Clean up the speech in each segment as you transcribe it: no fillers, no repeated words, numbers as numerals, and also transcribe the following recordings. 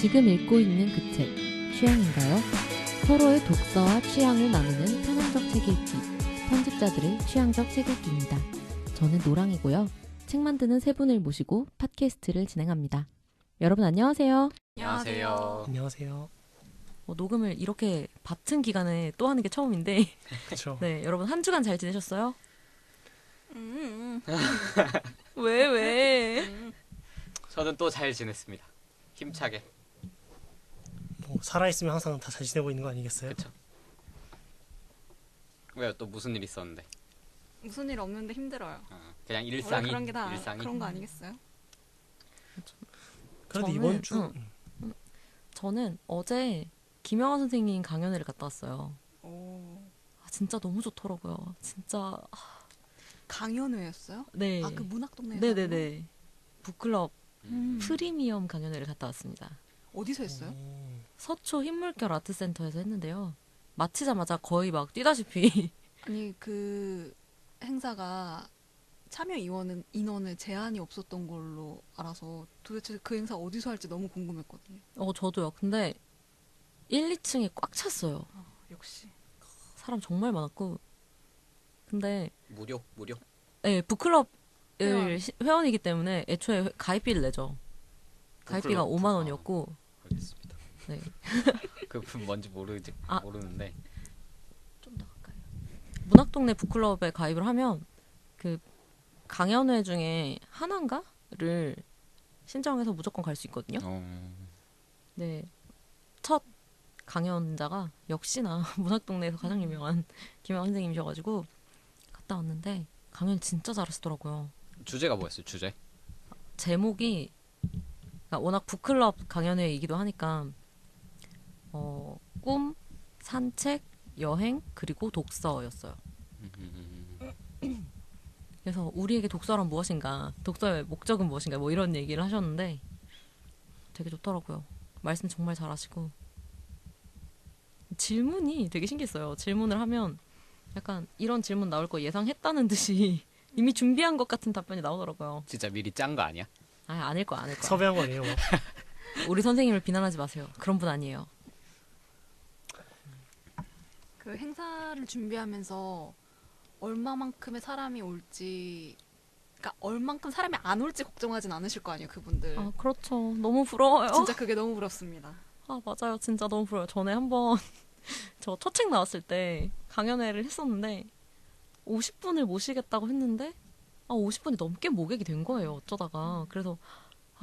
지금 읽고 있는 그 책, 취향인가요? 서로의 독서와 취향을 나누는 편향적 책 읽기, 편집자들의 취향적 책 읽기입니다. 저는 노랑이고요. 책 만드는 세 분을 모시고 팟캐스트를 진행합니다. 여러분 안녕하세요. 안녕하세요. 안녕하세요. 녹음을 이렇게 바쁜 기간에 또 하는 게 처음인데 그렇죠. 네, 여러분 한 주간 잘 지내셨어요? 왜? 저는 또 잘 지냈습니다. 힘차게. 뭐 살아있으면 항상 다 잘 지내고 있는 거 아니겠어요? 그쵸. 왜요? 또 무슨 일 있었는데? 무슨 일 없는데 힘들어요. 그냥 원래 일상이. 그런 게 다 일상이. 그런 거 아니겠어요? 그래도 저는, 이번 주 저는 어제 김영하 선생님 강연회를 갔다 왔어요. 오. 진짜 너무 좋더라고요. 진짜 강연회였어요? 네. 아, 그 문학동네에서? 네네네. 북클럽 음. 프리미엄 강연회를 갔다 왔습니다. 어디서 했어요? 서초 흰물결 아트센터에서 했는데요. 마치자마자 거의 막 뛰다시피 아니, 그 행사가 참여 인원을 제한이 없었던 걸로 알아서 도대체 그 행사 어디서 할지 너무 궁금했거든요. 저도요. 근데 1, 2층에 꽉 찼어요. 역시. 사람 정말 많았고. 근데 무료. 네, 북클럽 회원. 회원이기 때문에 애초에 가입비를 내죠. 가입비가 북클럽. 5만 원이었고. 알겠습니다. 네. 그분 뭔지 모르는데. 좀 더 가까이. 문학동네 북클럽에 가입을 하면 그 강연회 중에 하나인가를 신청해서 무조건 갈 수 있거든요. 네. 첫 강연자가 역시나 문학동네에서 가장 유명한 김영하 선생님이셔가지고 갔다 왔는데 강연 진짜 잘하시더라고요. 주제가 뭐였어요? 주제? 제목이 그러니까 워낙 북클럽 강연회이기도 하니까 꿈, 산책, 여행 그리고 독서였어요. 그래서 우리에게 독서란 무엇인가, 독서의 목적은 무엇인가 뭐 이런 얘기를 하셨는데 되게 좋더라고요. 말씀 정말 잘하시고 질문이 되게 신기했어요. 질문을 하면 약간 이런 질문 나올 거 예상했다는 듯이 이미 준비한 것 같은 답변이 나오더라고요. 진짜 미리 짠 거 아니야? 아닐 거야. 섭외한 거 아니에요? 뭐. 우리 선생님을 비난하지 마세요. 그런 분 아니에요. 그 행사를 준비하면서 얼마만큼의 사람이 올지, 그러니까 얼만큼 사람이 안 올지 걱정하진 않으실 거 아니에요, 그분들. 그렇죠. 너무 부러워요. 진짜 그게 너무 부럽습니다. 맞아요. 진짜 너무 부러워요. 전에 한번 저 첫 책 나왔을 때 강연회를 했었는데 50분을 모시겠다고 했는데 50분이 넘게 모객이 된 거예요. 어쩌다가. 그래서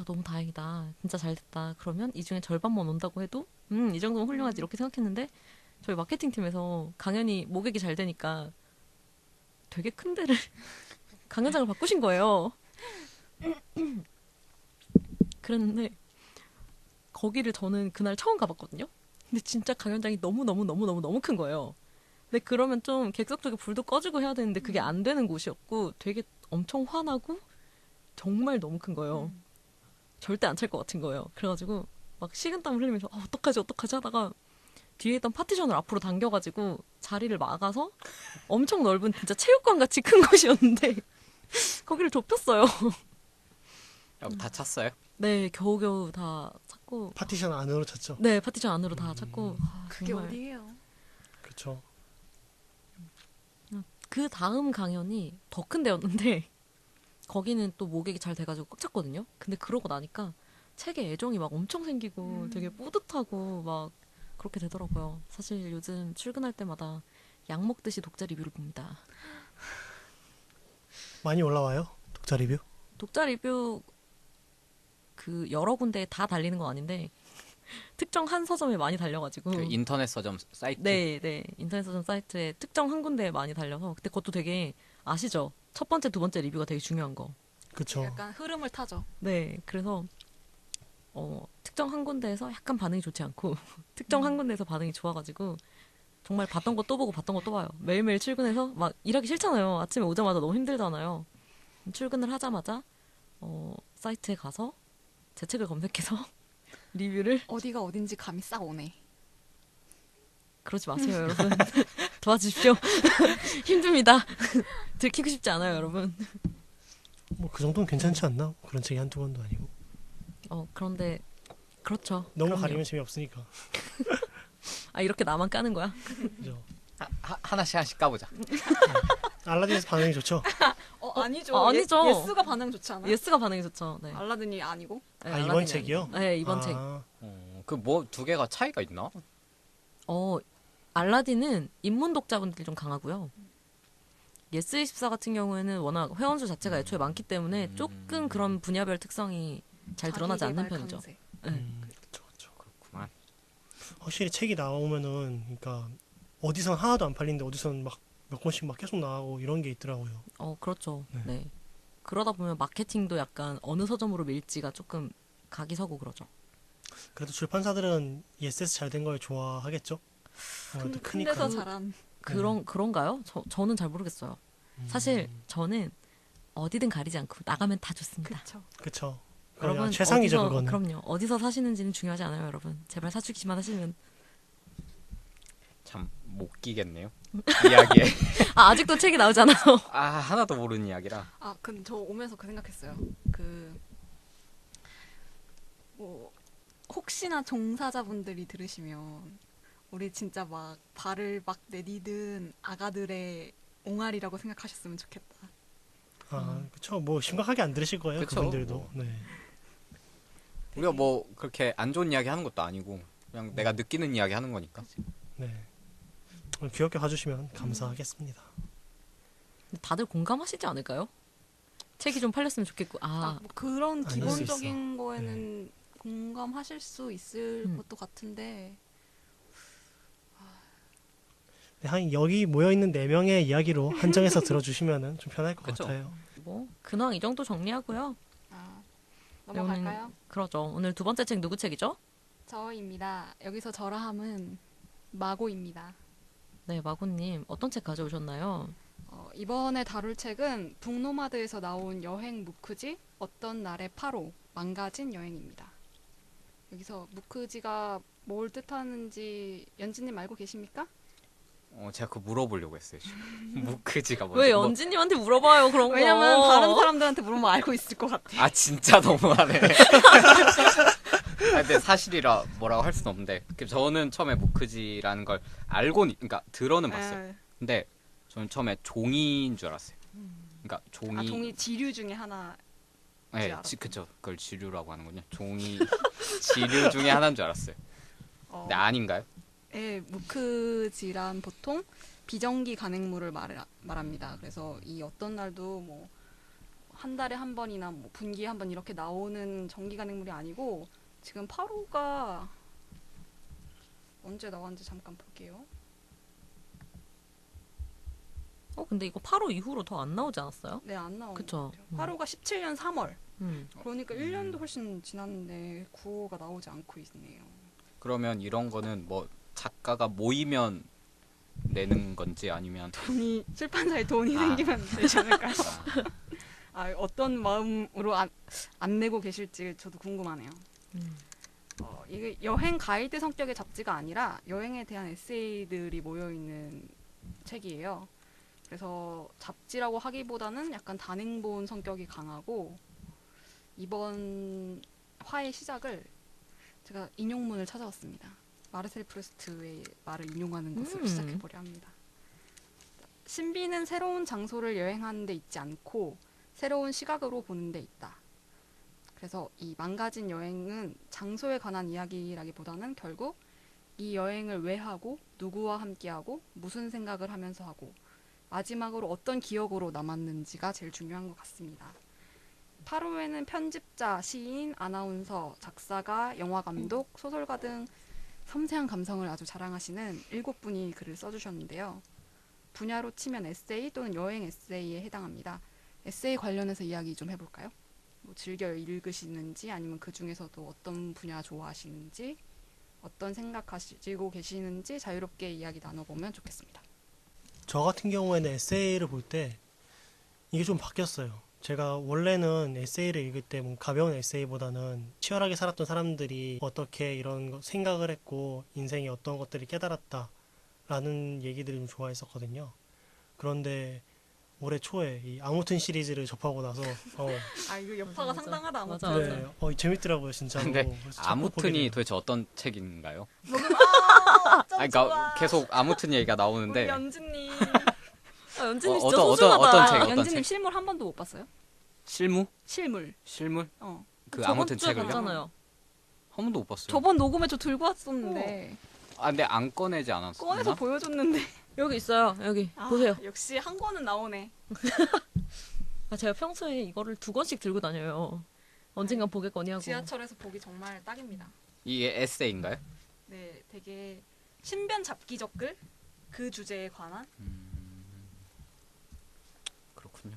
너무 다행이다. 진짜 잘 됐다. 그러면 이 중에 절반만 온다고 해도 이 정도면 훌륭하지 이렇게 생각했는데 저희 마케팅팀에서 강연이 모객이 잘 되니까 되게 큰 데를 강연장을 바꾸신 거예요. 그랬는데 거기를 저는 그날 처음 가봤거든요. 근데 진짜 강연장이 너무 큰 거예요. 근데 그러면 좀 객석 쪽에 불도 꺼지고 해야 되는데 그게 안 되는 곳이었고 되게 엄청 환하고 정말 너무 큰 거예요. 절대 안 찰 것 같은 거예요. 그래가지고 막 식은땀을 흘리면서 어떡하지 하다가 뒤에 있던 파티션을 앞으로 당겨가지고 자리를 막아서 엄청 넓은 진짜 체육관 같이 큰 곳이었는데 거기를 좁혔어요. 다 찼어요? 네, 겨우겨우 다 찾고. 파티션 안으로 찼죠. 네, 파티션 안으로 다 찾고. 그게 정말. 어디예요? 그렇죠. 그 다음 강연이 더 큰 데였는데 거기는 또 모객이 잘 돼가지고 꽉 찼거든요. 근데 그러고 나니까 책에 애정이 막 엄청 생기고 되게 뿌듯하고 막 그렇게 되더라고요. 사실 요즘 출근할 때마다 약 먹듯이 독자 리뷰를 봅니다. 많이 올라와요? 독자 리뷰? 독자 리뷰 그 여러 군데에 다 달리는 건 아닌데 특정 한 서점에 많이 달려가지고 그 인터넷 서점 사이트? 네 인터넷 서점 사이트에 특정 한 군데에 많이 달려서 근데 그것도 되게 아시죠? 첫 번째 두 번째 리뷰가 되게 중요한 거. 그렇죠. 약간 흐름을 타죠. 네 그래서 특정 한 군데에서 약간 반응이 좋지 않고 특정 한 군데에서 반응이 좋아가지고 정말 봤던 거 또 보고 봤던 거 또 봐요. 매일매일 출근해서 막 일하기 싫잖아요. 아침에 오자마자 너무 힘들잖아요. 출근을 하자마자 사이트에 가서 제 책을 검색해서 리뷰를 어디가 어딘지 감이 싹 오네. 그러지 마세요 여러분. 도와주십시오. 힘듭니다. 들키고 싶지 않아요 여러분. 뭐 그 정도는 괜찮지 않나? 그런 책이 한두 권도 아니고. 그런데 그렇죠. 너무 그럼요. 가리면 재미없으니까. 아 이렇게 나만 까는 거야? 그죠? 하나씩 까보자. 알라딘에서 반응이 좋죠? 아니죠. 아니죠. 예스가 반응 좋지 않아요? 예스가 반응이 좋죠. 네. 알라딘이 아니고. 네, 아, 이번 알라딘이 책이요? 아니고. 네, 이번 아, 책. 그 뭐 두 개가 차이가 있나? 알라딘은 입문 독자분들이 좀 강하고요. 예스24 같은 경우에는 워낙 회원수 자체가 애초에 많기 때문에 조금 그런 분야별 특성이 잘 드러나지 않는 자기개발 편이죠. 강세. 네. 그쵸, 그쵸. 그렇구만. 확실히 책이 나오면은, 그러니까 어디선 하나도 안 팔리는데 어디선 막 몇 권씩 막 계속 나가고 이런 게 있더라고요. 그렇죠. 네. 네. 그러다 보면 마케팅도 약간 어느 서점으로 밀지가 조금 각이 서고 그러죠. 그래도 출판사들은 ESS 잘 된 걸 좋아하겠죠? 아무래도 큰 크니까. 데서 자란. 그런가요? 저는 잘 모르겠어요. 사실 저는 어디든 가리지 않고 나가면 다 좋습니다. 그쵸. 그쵸. 여러분 최상이죠, 어디서, 그거는. 그럼요. 어디서 사시는지는 중요하지 않아요, 여러분. 제발 사주기만 하시면. 참 못 끼겠네요. 이야기에. 아직도 책이 나오잖아요. 하나도 모르는 이야기라. 근데 저 오면서 그 생각했어요. 뭐 혹시나 종사자분들이 들으시면 우리 진짜 막 발을 막 내디든 아가들의 옹알이라고 생각하셨으면 좋겠다. 그쵸. 뭐 심각하게 안 들으실 거예요, 그쵸. 그분들도. 뭐. 네. 우리가 뭐 그렇게 안 좋은 이야기 하는 것도 아니고 그냥 내가 느끼는 이야기 하는 거니까. 네. 귀엽게 봐주시면 감사하겠습니다. 다들 공감하시지 않을까요? 책이 좀 팔렸으면 좋겠고. 뭐 그런 아닐 수 기본적인 거에는 공감하실 수 있을 것도 같은데 네, 한 여기 모여있는 4명의 이야기로 한정해서 들어주시면 좀 편할 것 그쵸. 같아요. 뭐 근황 이 정도 정리하고요. 넘어갈까요? 그러죠. 오늘 두 번째 책 누구 책이죠? 저입니다. 여기서 저라 함은 마고입니다. 네, 마고님 어떤 책 가져오셨나요? 이번에 다룰 책은 북노마드에서 나온 여행 무크지 어떤 날의 파로 망가진 여행입니다. 여기서 무크지가 뭘 뜻하는지 연진님 알고 계십니까? 제가 그거 물어보려고 했어요. 지금. 무크지가 뭔지. 왜 연진님한테 물어봐요 그런 거? 왜냐면 다른 사람들한테 물으면 알고 있을 것 같아. 진짜 너무하네. 근데 사실이라 뭐라고 할 수는 없는데 저는 처음에 무크지라는 걸 그러니까 들어는 봤어요. 근데 저는 처음에 종이인 줄 알았어요. 그러니까 종이 지류 중에 하나. 네, 그쵸. 그걸 지류라고 하는군요. 종이 지류 중에 하나인 줄 알았어요. 근데 아닌가요? 네, 무크지란 보통 비정기 간행물을 말합니다. 그래서 이 어떤 날도 뭐 한 달에 한 번이나 뭐 분기에 한 번 이렇게 나오는 정기 간행물이 아니고 지금 8호가 언제 나왔는지 잠깐 볼게요. 근데 이거 8호 이후로 더 안 나오지 않았어요? 네, 안 나오는 그쵸. 것 같아요. 8호가 17년 3월. 음. 그러니까 1년도 훨씬 지났는데 9호가 나오지 않고 있네요. 그러면 이런 거는 뭐 작가가 모이면 내는 건지 아니면 출판사에 돈이 생기면 되지 않을까요? 어떤 마음으로 안 내고 계실지 저도 궁금하네요. 이게 여행 가이드 성격의 잡지가 아니라 여행에 대한 에세이들이 모여있는 책이에요. 그래서 잡지라고 하기보다는 약간 단행본 성격이 강하고 이번 화의 시작을 제가 인용문을 찾아왔습니다. 마르셀 프루스트의 말을 인용하는 것으로 시작해보려 합니다. 신비는 새로운 장소를 여행하는 데 있지 않고 새로운 시각으로 보는 데 있다. 그래서 이 망가진 여행은 장소에 관한 이야기라기보다는 결국 이 여행을 왜 하고 누구와 함께 하고 무슨 생각을 하면서 하고 마지막으로 어떤 기억으로 남았는지가 제일 중요한 것 같습니다. 8호에는 편집자, 시인, 아나운서, 작사가, 영화감독, 소설가 등 섬세한 감성을 아주 자랑하시는 7분이 글을 써주셨는데요. 분야로 치면 에세이 또는 여행 에세이에 해당합니다. 에세이 관련해서 이야기 좀 해볼까요? 뭐 즐겨 읽으시는지 아니면 그 중에서도 어떤 분야 좋아하시는지 어떤 생각 가지고 계시는지 자유롭게 이야기 나눠보면 좋겠습니다. 저 같은 경우에는 에세이를 볼 때 이게 좀 바뀌었어요. 제가 원래는 에세이를 읽을 때 뭐 가벼운 에세이보다는 치열하게 살았던 사람들이 어떻게 이런 생각을 했고 인생에 어떤 것들을 깨달았다 라는 얘기들을 좀 좋아했었거든요. 그런데 올해 초에 이 아무튼 시리즈를 접하고 나서 아 이거 여파가 맞아. 상당하다. 아무튼. 맞아. 네, 재밌더라고요 진짜로. 근데 그래서 자꾸 보게 아무튼이 돼요. 도대체 어떤 책인가요? 어쩜 아니, 그러니까 좋아. 계속 아무튼 얘기가 우리 나오는데 연진님. 연진이 진짜 어떤 소중하다. 책? 어떤 연진님 책? 실물 한 번도 못 봤어요? 실무? 실물. 실물? 어. 그 저번 아무튼 주에 책을요? 봤잖아요. 한 번도 못 봤어요. 저번 녹음에 저 들고 왔었는데 아 근데 안 꺼내지 않았어. 꺼내서 보여줬는데. 여기 있어요. 여기 아, 보세요. 역시 한 권은 나오네. 아, 제가 평소에 이거를 2권씩 들고 다녀요. 언젠간 보겠거니 하고. 지하철에서 보기 정말 딱입니다. 이게 에세이인가요? 네, 되게 신변 잡기적 글? 그 주제에 관한? 그렇군요.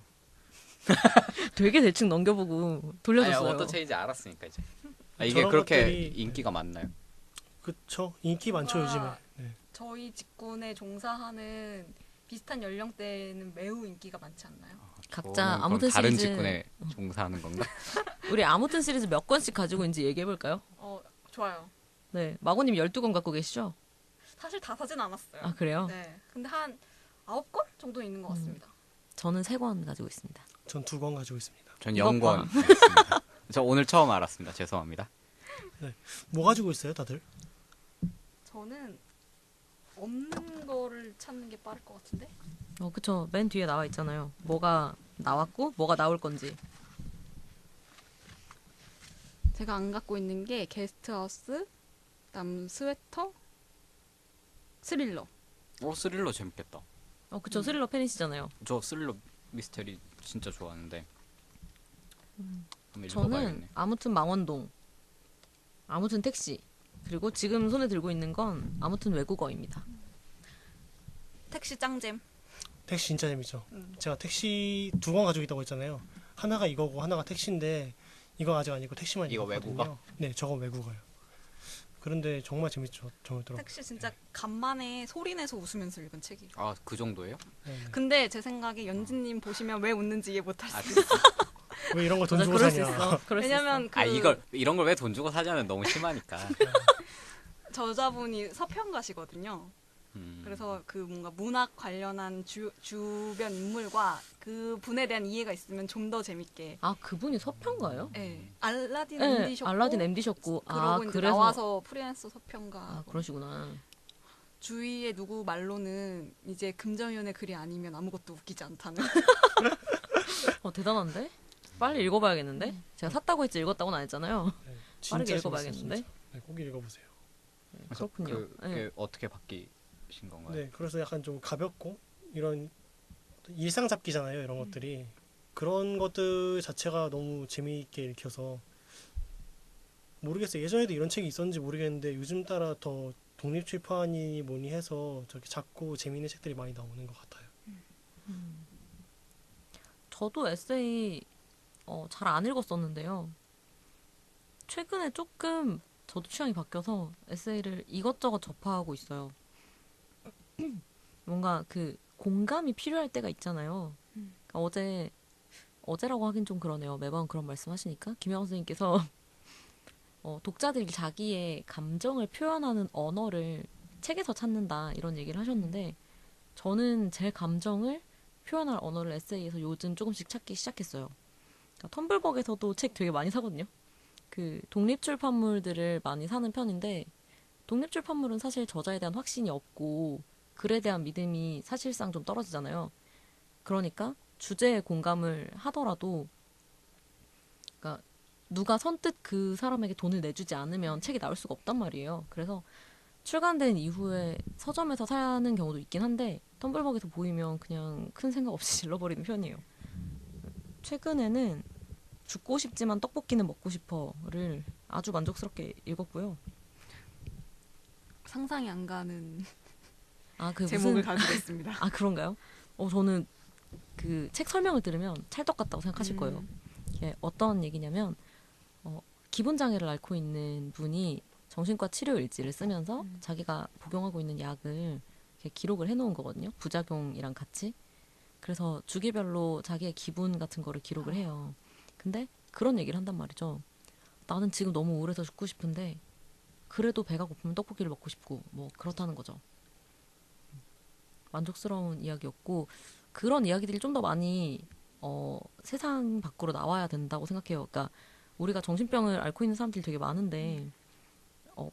되게 대충 넘겨보고 돌려줬어요. 아니, 어떤 책인지 알았으니까 이제. 이게 저런 그렇게 것들이- 인기가 많나요? 그쵸. 인기 많죠 우와. 요즘에. 네. 저희 직군에 종사하는 비슷한 연령대는 매우 인기가 많지 않나요? 각자 저는 그럼 아무튼 다른 시리즈 직군에 종사하는 건가? 우리 아무튼 시리즈 몇 권씩 가지고 있는지 얘기해볼까요? 좋아요. 네, 마고님 12권 갖고 계시죠? 사실 다 사진 않았어요. 아, 그래요? 네. 근데 한 9권 정도 있는 것 같습니다. 저는 3권 가지고 있습니다. 전 2권 가지고 있습니다. 전 이것 0권 있습니다. 저 오늘 처음 알았습니다. 죄송합니다. 뭐 가지고 있어요 다들? 저는 없는 거를 찾는 게 빠를 것 같은데? 그쵸. 맨 뒤에 나와 있잖아요. 뭐가 나왔고, 뭐가 나올 건지. 제가 안 갖고 있는 게 게스트하우스, 그다음 스웨터, 스릴러. 스릴러 재밌겠다. 그쵸. 스릴러 팬이시잖아요. 저 스릴러 미스테리 진짜 좋아하는데. 한번 저는 읽어봐야겠네. 아무튼 망원동, 아무튼 택시, 그리고 지금 손에 들고 있는 건 아무튼 외국어입니다. 택시 짱잼. 택시 진짜 재밌죠. 제가 택시 2권 가지고 있다고 했잖아요. 하나가 이거고 하나가 택시인데 이거 아직 아니고 택시만 이거 읽었거든요. 외국어? 네, 저거 외국어요. 그런데 정말 재밌죠. 재밌더라고요. 택시 진짜 간만에 소리 내서 웃으면서 읽은 책이에요. 아, 그 정도예요? 네, 네. 근데 제 생각에 연진님 보시면 왜 웃는지 이해 못할 아, 수 있어요. 왜 이런 거 돈 맞아, 주고 그럴 수 사냐. 있어. 그럴 수 왜냐면 있어. 그 이런 걸 왜 돈 주고 사냐는 너무 심하니까. 저자분이 서평가시거든요. 음. 그래서 그 뭔가 문학 관련한 주변 인물과 그 분에 대한 이해가 있으면 좀 더 재밌게. 그분이 서평가요? 네. 알라딘 네, MD셨고 알라딘 MD셨고. 그러고 이제 그래서 나와서 프리랜서 서평가. 그러시구나. 주위의 누구 말로는 이제 금정현의 글이 아니면 아무것도 웃기지 않다는. 대단한데? 빨리 읽어봐야겠는데? 제가 샀다고 했지 읽었다고는 안 했잖아요. 네, 빠르게 진짜 읽어봐야겠는데? 재밌어요, 진짜. 네, 꼭 읽어보세요. 그래서 그렇군요. 그게 네. 어떻게 바뀌신 건가요? 네, 그래서 약간 좀 가볍고 이런 일상 잡기잖아요. 이런 것들이 그런 것들 자체가 너무 재미있게 읽혀서 모르겠어요. 예전에도 이런 책이 있었는지 모르겠는데 요즘 따라 더 독립출판이 뭐니 해서 저렇게 작고 재미있는 책들이 많이 나오는 것 같아요. 저도 에세이 잘 안 읽었었는데요. 최근에 조금 저도 취향이 바뀌어서 에세이를 이것저것 접하고 있어요. 뭔가 그 공감이 필요할 때가 있잖아요. 그러니까 어제라고 하긴 좀 그러네요. 매번 그런 말씀하시니까 김영하 선생님께서 독자들이 자기의 감정을 표현하는 언어를 책에서 찾는다 이런 얘기를 하셨는데 저는 제 감정을 표현할 언어를 에세이에서 요즘 조금씩 찾기 시작했어요. 그러니까 텀블벅에서도 책 되게 많이 사거든요. 그 독립출판물들을 많이 사는 편인데 독립출판물은 사실 저자에 대한 확신이 없고 글에 대한 믿음이 사실상 좀 떨어지잖아요. 그러니까 주제에 공감을 하더라도 그러니까 누가 선뜻 그 사람에게 돈을 내주지 않으면 책이 나올 수가 없단 말이에요. 그래서 출간된 이후에 서점에서 사는 경우도 있긴 한데 텀블벅에서 보이면 그냥 큰 생각 없이 질러버리는 편이에요. 최근에는 죽고 싶지만 떡볶이는 먹고 싶어를 아주 만족스럽게 읽었고요. 상상이 안 가는 그 제목을 가지고 있습니다. 그런가요? 저는 그 책 설명을 들으면 찰떡 같다고 생각하실 거예요. 이게 어떤 얘기냐면 기분 장애를 앓고 있는 분이 정신과 치료 일지를 쓰면서 자기가 복용하고 있는 약을 이렇게 기록을 해놓은 거거든요. 부작용이랑 같이. 그래서 주기별로 자기의 기분 같은 거를 기록을 해요. 근데 그런 얘기를 한단 말이죠. 나는 지금 너무 우울해서 죽고 싶은데 그래도 배가 고프면 떡볶이를 먹고 싶고 뭐 그렇다는 거죠. 만족스러운 이야기였고 그런 이야기들이 좀 더 많이 세상 밖으로 나와야 된다고 생각해요. 그러니까 우리가 정신병을 앓고 있는 사람들이 되게 많은데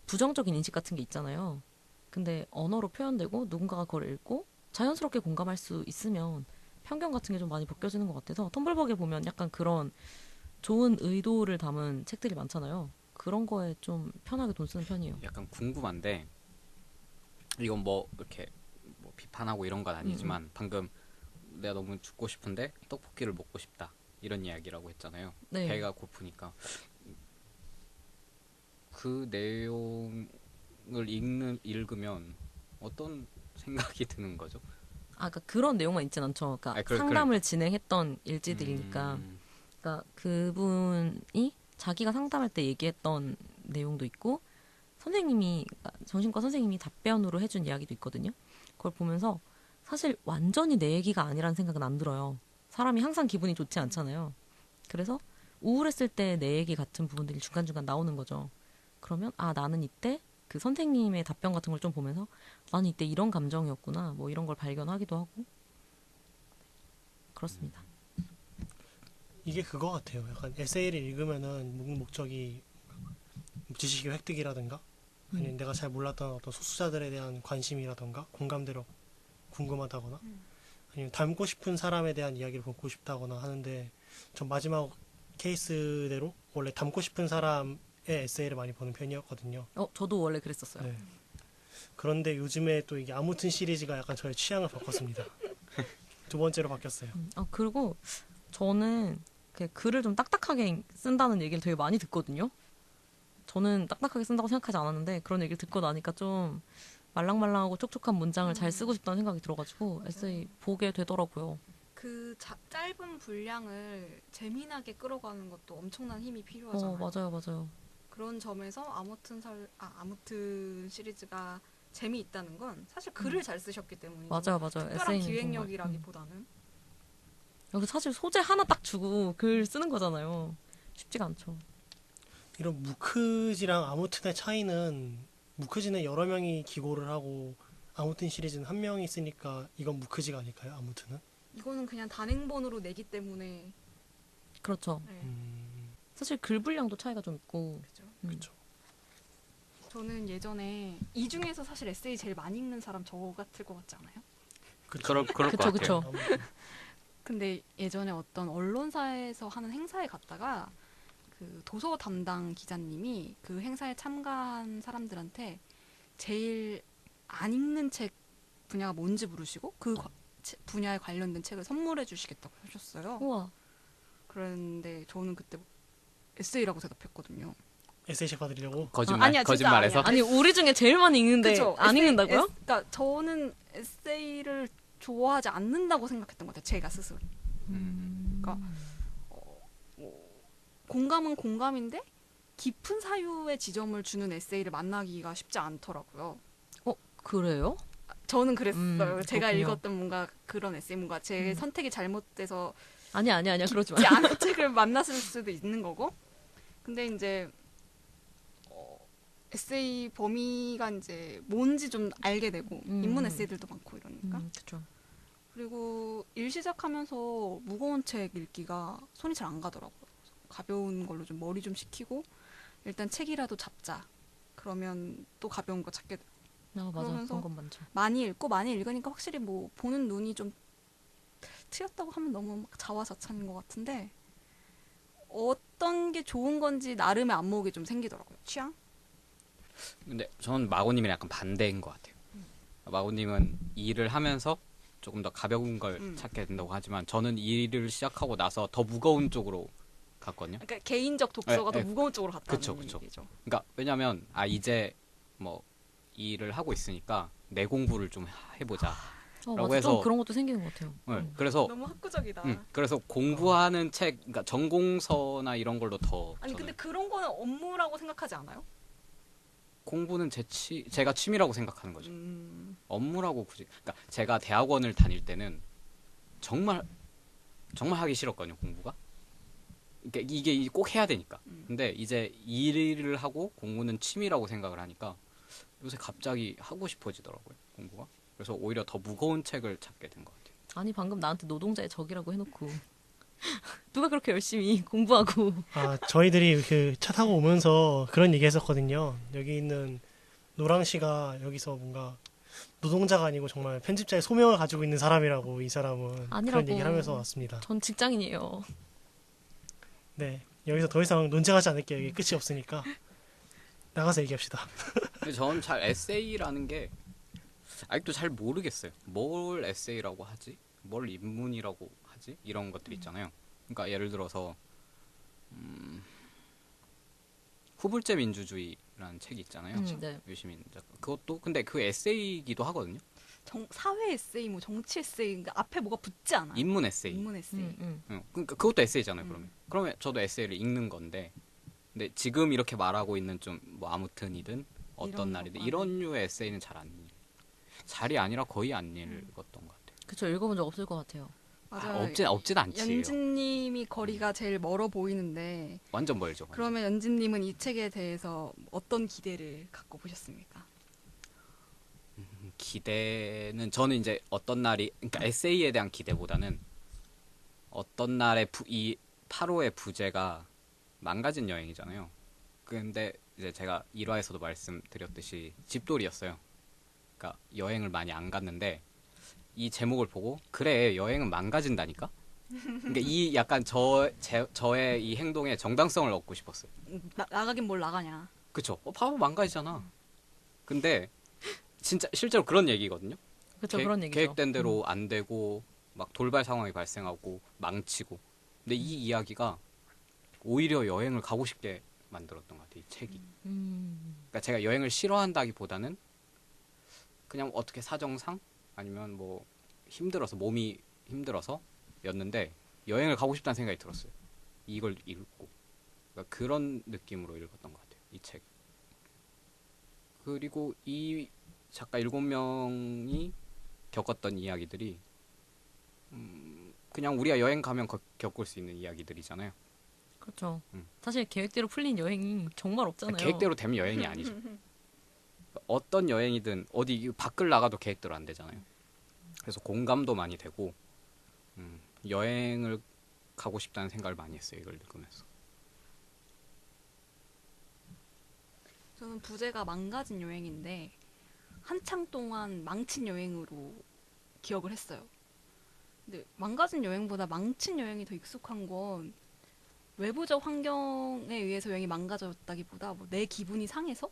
부정적인 인식 같은 게 있잖아요. 근데 언어로 표현되고 누군가가 그걸 읽고 자연스럽게 공감할 수 있으면 편견 같은 게 좀 많이 벗겨지는 것 같아서 텀블벅에 보면 약간 그런 좋은 의도를 담은 책들이 많잖아요. 그런 거에 좀 편하게 돈 쓰는 편이에요. 약간 궁금한데 이건 뭐 이렇게 뭐 비판하고 이런 건 아니지만 방금 내가 너무 죽고 싶은데 떡볶이를 먹고 싶다 이런 이야기라고 했잖아요. 네. 배가 고프니까 그 내용을 읽으면 어떤 생각이 드는 거죠? 그러니까 그런 내용만 있진 않죠. 그러니까 상담을 진행했던 일지들이니까. 그러니까 그분이 자기가 상담할 때 얘기했던 내용도 있고 선생님이 정신과 선생님이 답변으로 해준 이야기도 있거든요. 그걸 보면서 사실 완전히 내 얘기가 아니라는 생각은 안 들어요. 사람이 항상 기분이 좋지 않잖아요. 그래서 우울했을 때 내 얘기 같은 부분들이 중간중간 나오는 거죠. 그러면 나는 이때 그 선생님의 답변 같은 걸 좀 보면서 나는 이때 이런 감정이었구나 뭐 이런 걸 발견하기도 하고 그렇습니다. 이게 그거 같아요. 약간 에세이를 읽으면은 목적이 지식의 획득이라든가 아니면 내가 잘 몰랐던 어떤 소수자들에 대한 관심이라든가 공감대로 궁금하다거나 아니면 닮고 싶은 사람에 대한 이야기를 듣고 싶다거나 하는데 전 마지막 케이스대로 원래 닮고 싶은 사람의 에세이를 많이 보는 편이었거든요. 저도 원래 그랬었어요. 네. 그런데 요즘에 또 이게 아무튼 시리즈가 약간 저의 취향을 바꿨습니다. 두 번째로 바뀌었어요. 그리고 저는 글을 좀 딱딱하게 쓴다는 얘기를 되게 많이 듣거든요. 저는 딱딱하게 쓴다고 생각하지 않았는데 그런 얘기를 듣고 나니까 좀 말랑말랑하고 촉촉한 문장을 잘 쓰고 싶다는 생각이 들어가지고 에세이 보게 되더라고요. 그 짧은 분량을 재미나게 끌어가는 것도 엄청난 힘이 필요하잖아요. 맞아요. 그런 점에서 아무튼 시리즈가 재미있다는 건 사실 글을 잘 쓰셨기 때문이죠. 맞아요. 특별한 에세이는 기획력이라기보다는. 여기 사실 소재 하나 딱 주고 글 쓰는 거잖아요. 쉽지가 않죠. 이런 무크지랑 아무튼의 차이는 무크지는 여러 명이 기고를 하고 아무튼 시리즈는 한 명이 쓰니까 이건 무크지가 아닐까요? 아무튼은? 이거는 그냥 단행본으로 내기 때문에 그렇죠. 네. 사실 글 분량도 차이가 좀 있고. 그렇죠. 저는 예전에 이 중에서 사실 에세이 제일 많이 읽는 사람 저 같을 것 같지 않아요? 그럴 것 같아요. 그쵸. 근데 예전에 어떤 언론사에서 하는 행사에 갔다가 그 도서 담당 기자님이 그 행사에 참가한 사람들한테 제일 안 읽는 책 분야가 뭔지 물으시고 그 분야에 관련된 책을 선물해 주시겠다고 하셨어요. 우와. 그런데 저는 그때 에세이라고 대답했거든요. 에세이책 받으려고? 아니야, 거짓말해서? 아니 우리 중에 제일 많이 읽는데 그쵸? 안 읽는다고요? 그러니까 저는 에세이를 좋아하지 않는다고 생각했던 것 같아요. 제가 스스로. 그러니까 공감은 공감인데 깊은 사유의 지점을 주는 에세이를 만나기가 쉽지 않더라고요. 그래요? 저는 그랬어요. 제가 그렇군요. 읽었던 뭔가 그런 에세이, 뭔가 제 선택이 잘못돼서 아니야 그러지 마. 깊지 않은 책을 만났을 수도 있는 거고. 근데 이제 에세이 범위가 이제 뭔지 좀 알게 되고 인문 에세이들도 많고 이러니까. 그렇죠. 그리고 일 시작하면서 무거운 책 읽기가 손이 잘 안 가더라고요. 가벼운 걸로 좀 머리 좀 식히고 일단 책이라도 잡자. 그러면 또 가벼운 거 찾게 되고. 맞아. 그러면서 그런 건 많죠. 많이 읽으니까 확실히 뭐 보는 눈이 좀 트였다고 하면 너무 막 자화자찬인 것 같은데 어떤 게 좋은 건지 나름의 안목이 좀 생기더라고요. 취향? 근데 저는 마고님이랑 약간 반대인 것 같아요. 마고님은 일을 하면서 조금 더 가벼운 걸 찾게 된다고 하지만 저는 일을 시작하고 나서 더 무거운 쪽으로 갔거든요. 그러니까 개인적 독서가 네, 더 무거운 쪽으로 갔다는 그쵸. 얘기죠. 그러니까 왜냐면 이제 뭐 일을 하고 있으니까 내 공부를 좀 해보자. 라고 맞아. 해서 좀 그런 것도 생기는 것 같아요. 그래서 너무 학구적이다. 그래서 공부하는 책, 그러니까 전공서나 이런 걸로 더 아니 저는 근데 그런 거는 업무라고 생각하지 않아요? 공부는 제가 취미라고 생각하는 거죠. 업무라고 굳이. 그러니까 제가 대학원을 다닐 때는 정말 하기 싫었거든요, 공부가. 그러니까 이게 꼭 해야 되니까. 근데 이제 일을 하고 공부는 취미라고 생각을 하니까 요새 갑자기 하고 싶어지더라고요, 공부가. 그래서 오히려 더 무거운 책을 찾게 된 것 같아요. 아니 방금 나한테 노동자의 적이라고 해놓고 누가 그렇게 열심히 공부하고 저희들이 그 차 타고 오면서 그런 얘기 했었거든요. 여기 있는 노랑 씨가 여기서 뭔가 노동자가 아니고 정말 편집자의 소명을 가지고 있는 사람이라고 이 사람은 아니라고. 그런 얘기를 하면서 왔습니다. 전 직장인이에요. 네, 여기서 더 이상 논쟁하지 않을게요. 여기 끝이 없으니까 나가서 얘기합시다. 근데 저는 잘 에세이라는 게 아직도 잘 모르겠어요. 뭘 에세이라고 하지? 뭘 인문이라고 하지? 이런 것들 있잖아요. 그러니까 예를 들어서 후불제 민주주의라는 책이 있잖아요. 네. 유시민 작가. 그것도 근데 그 에세이기도 하거든요. 사회 에세이, 뭐 정치 에세이, 그러니까 앞에 뭐가 붙지 않아요. 인문 에세이. 인문 에세이. 그러니까 그것도 에세이잖아요. 그러면 저도 에세이를 읽는 건데, 근데 지금 이렇게 말하고 있는 좀 뭐 아무튼이든 어떤 이런 날이든 거, 이런 류의 에세이는 잘이 아니라 거의 안 읽었던 것 같아요. 그쵸, 읽어본 적 없을 것 같아요. 맞아요. 없진 않지. 연진님이 거리가 제일 멀어 보이는데 완전 멀죠. 완전. 그러면 연진님은 이 책에 대해서 어떤 기대를 갖고 보셨습니까? 기대는 저는 이제 어떤 날이 그러니까 에세이에 대한 기대보다는 어떤 날에 이 8호의 부제가 망가진 여행이잖아요. 근데 이제 제가 1화에서도 말씀드렸듯이 집돌이였어요. 그러니까 여행을 많이 안 갔는데 이 제목을 보고 그래 여행은 망가진다니까. 그러니까 이 약간 저의 이 행동에 정당성을 얻고 싶었어요. 나가긴 뭘 나가냐. 그쵸? 바보 망가지잖아. 근데 진짜 실제로 그런 얘기거든요. 그쵸, 그런 얘기죠. 계획된 대로 안 되고 막 돌발 상황이 발생하고 망치고. 근데 이 이야기가 오히려 여행을 가고 싶게 만들었던 것 같아요. 이 책이. 그러니까 제가 여행을 싫어한다기보다는 그냥 어떻게 사정상 아니면 뭐 힘들어서 몸이 힘들어서 였는데 여행을 가고 싶다는 생각이 들었어요. 이걸 읽고. 그러니까 그런 느낌으로 읽었던 것 같아요. 이 책. 그리고 이 작가 7명이 겪었던 이야기들이 그냥 우리가 여행 가면 겪을 수 있는 이야기들이잖아요. 그렇죠. 사실 계획대로 풀린 여행이 정말 없잖아요. 계획대로 되면 여행이 아니죠. 어떤 여행이든 어디 밖을 나가도 계획대로 안 되잖아요. 그래서 공감도 많이 되고 여행을 가고 싶다는 생각을 많이 했어요. 이걸 읽으면서. 저는 부제가 망가진 여행인데 한창 동안 망친 여행으로 기억을 했어요. 근데 망가진 여행보다 망친 여행이 더 익숙한 건 외부적 환경에 의해서 여행이 망가졌다기보다 뭐 내 기분이 상해서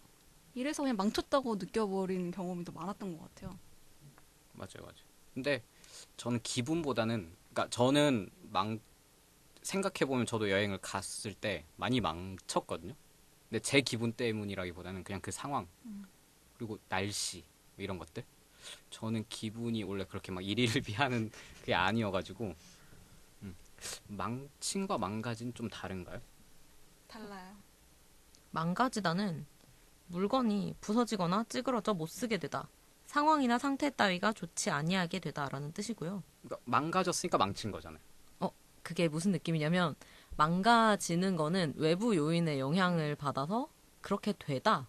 이래서 그냥 망쳤다고 느껴버린 경험이 더 많았던 것 같아요. 맞아요. 근데 저는 기분보다는 그러니까 저는 생각해보면 저도 여행을 갔을 때 많이 망쳤거든요. 근데 제 기분 때문이라기보다는 그냥 그 상황 그리고 날씨 이런 것들 저는 기분이 원래 그렇게 막 일일비하는 그게 아니어가지고 망친과 망가진 좀 다른가요? 달라요. 망가지다는 물건이 부서지거나 찌그러져 못 쓰게 되다. 상황이나 상태 따위가 좋지 아니하게 되다라는 뜻이고요. 그러니까 망가졌으니까 망친 거잖아요. 그게 무슨 느낌이냐면 망가지는 거는 외부 요인의 영향을 받아서 그렇게 되다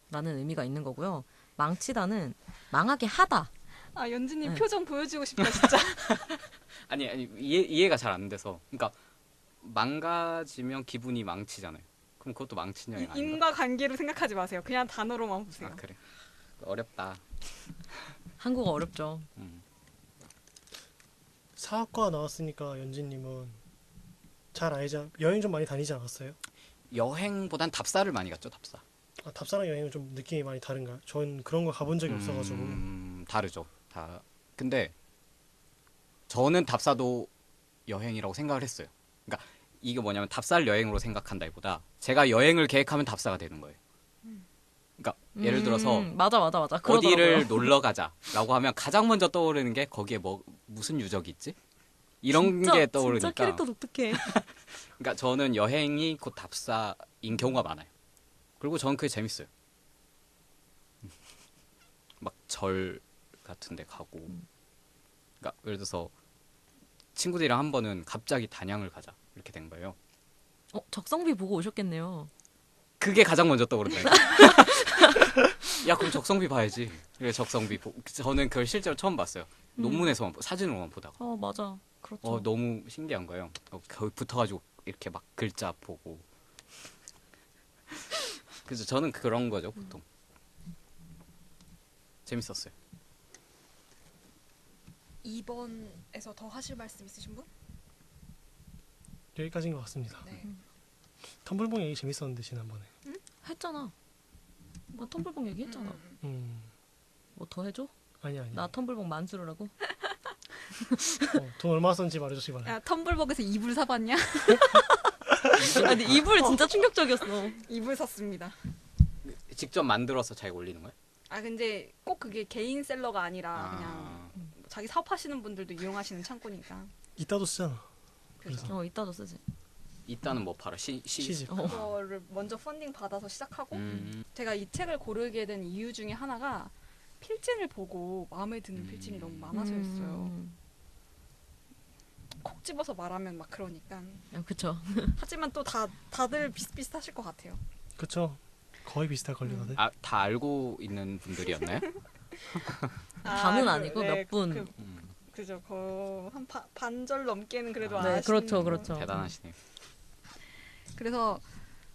라는 의미가 있는 거고요. 망치다는 망하게 하다. 아 연진님 네. 표정 보여주고 싶다 진짜. 아니 이해가 잘 안 돼서 그러니까 망가지면 기분이 망치잖아요. 그럼 그것도 망친 여행 아닌가? 인과관계로 생각하지 마세요. 그냥 단어로만 보세요. 아 그래 어렵다. 한국어 어렵죠. 사학과 나왔으니까 연진님은 잘 알지 여행 좀 많이 다니지 않았어요? 여행보단 답사를 많이 갔죠. 답사. 답사랑 여행은 좀 느낌이 많이 다른가요? 전 그런 거 가본 적이 없어가지고. 다르죠. 근데 저는 답사도 여행이라고 생각을 했어요. 그러니까 이게 뭐냐면 답사를 여행으로 생각한다기보다 제가 여행을 계획하면 답사가 되는 거예요. 그러니까 예를 들어서 맞아. 어디를 놀러 가자라고 하면 가장 먼저 떠오르는 게 거기에 무슨 유적이 있지? 이런 게 떠오르니까. 진짜 캐릭터 독특해. 그러니까 저는 여행이 곧 답사인 경우가 많아요. 그리고 저는 그게 재밌어요. 막 절 같은 데 가고. 그러니까 예를 들어서 친구들이랑 한 번은 갑자기 단양을 가자 이렇게 된 거예요. 적성비 보고 오셨겠네요. 그게 가장 먼저 떠오른다니까. 야 그럼 적성비 봐야지. 그래 적성비. 저는 그걸 실제로 처음 봤어요. 논문에서만 사진으로만 보다가. 맞아. 그렇죠. 너무 신기한 거예요. 거기 붙어가지고 이렇게 막 글자 보고. 그래서 저는 그런 거죠 보통. 재밌었어요. 2번에서 더 하실 말씀 있으신 분? 여기까지인 것 같습니다. 네. 텀블봉 얘기 재밌었는데 지난번에. 했잖아. 나 텀블봉 얘기했잖아. 뭐 더 해줘? 아니. 나 텀블봉 만수르라고? 돈 얼마 썼는지 말해주시기 바랍니다. 야, 텀블벅에서 이불 사봤냐? 아니 이불 진짜 충격적이었어. 이불 샀습니다. 직접 만들어서 자기가 올리는 거예요? 아 근데 꼭 그게 개인 셀러가 아니라 그냥 자기 사업하시는 분들도 이용하시는 창고니까. 이따도 쓰잖아. 그래서 이따도 쓰지. 이따는 뭐 팔아? 시집. 그거를 먼저 펀딩 받아서 시작하고 제가 이 책을 고르게 된 이유 중에 하나가 필진을 보고 마음에 드는 필진이 너무 많아서였어요. 콕 집어서 말하면 막 그러니까. 그쵸. 하지만 또 다들 비슷비슷하실 것 같아요. 그쵸. 거의 비슷할 걸요 다들. 다 알고 있는 분들이었나요? 다는 아니고 네, 몇 분. 그죠. 한 반절 넘게는 그래도 네, 아시는 그렇죠. 대단하시네요. 그래서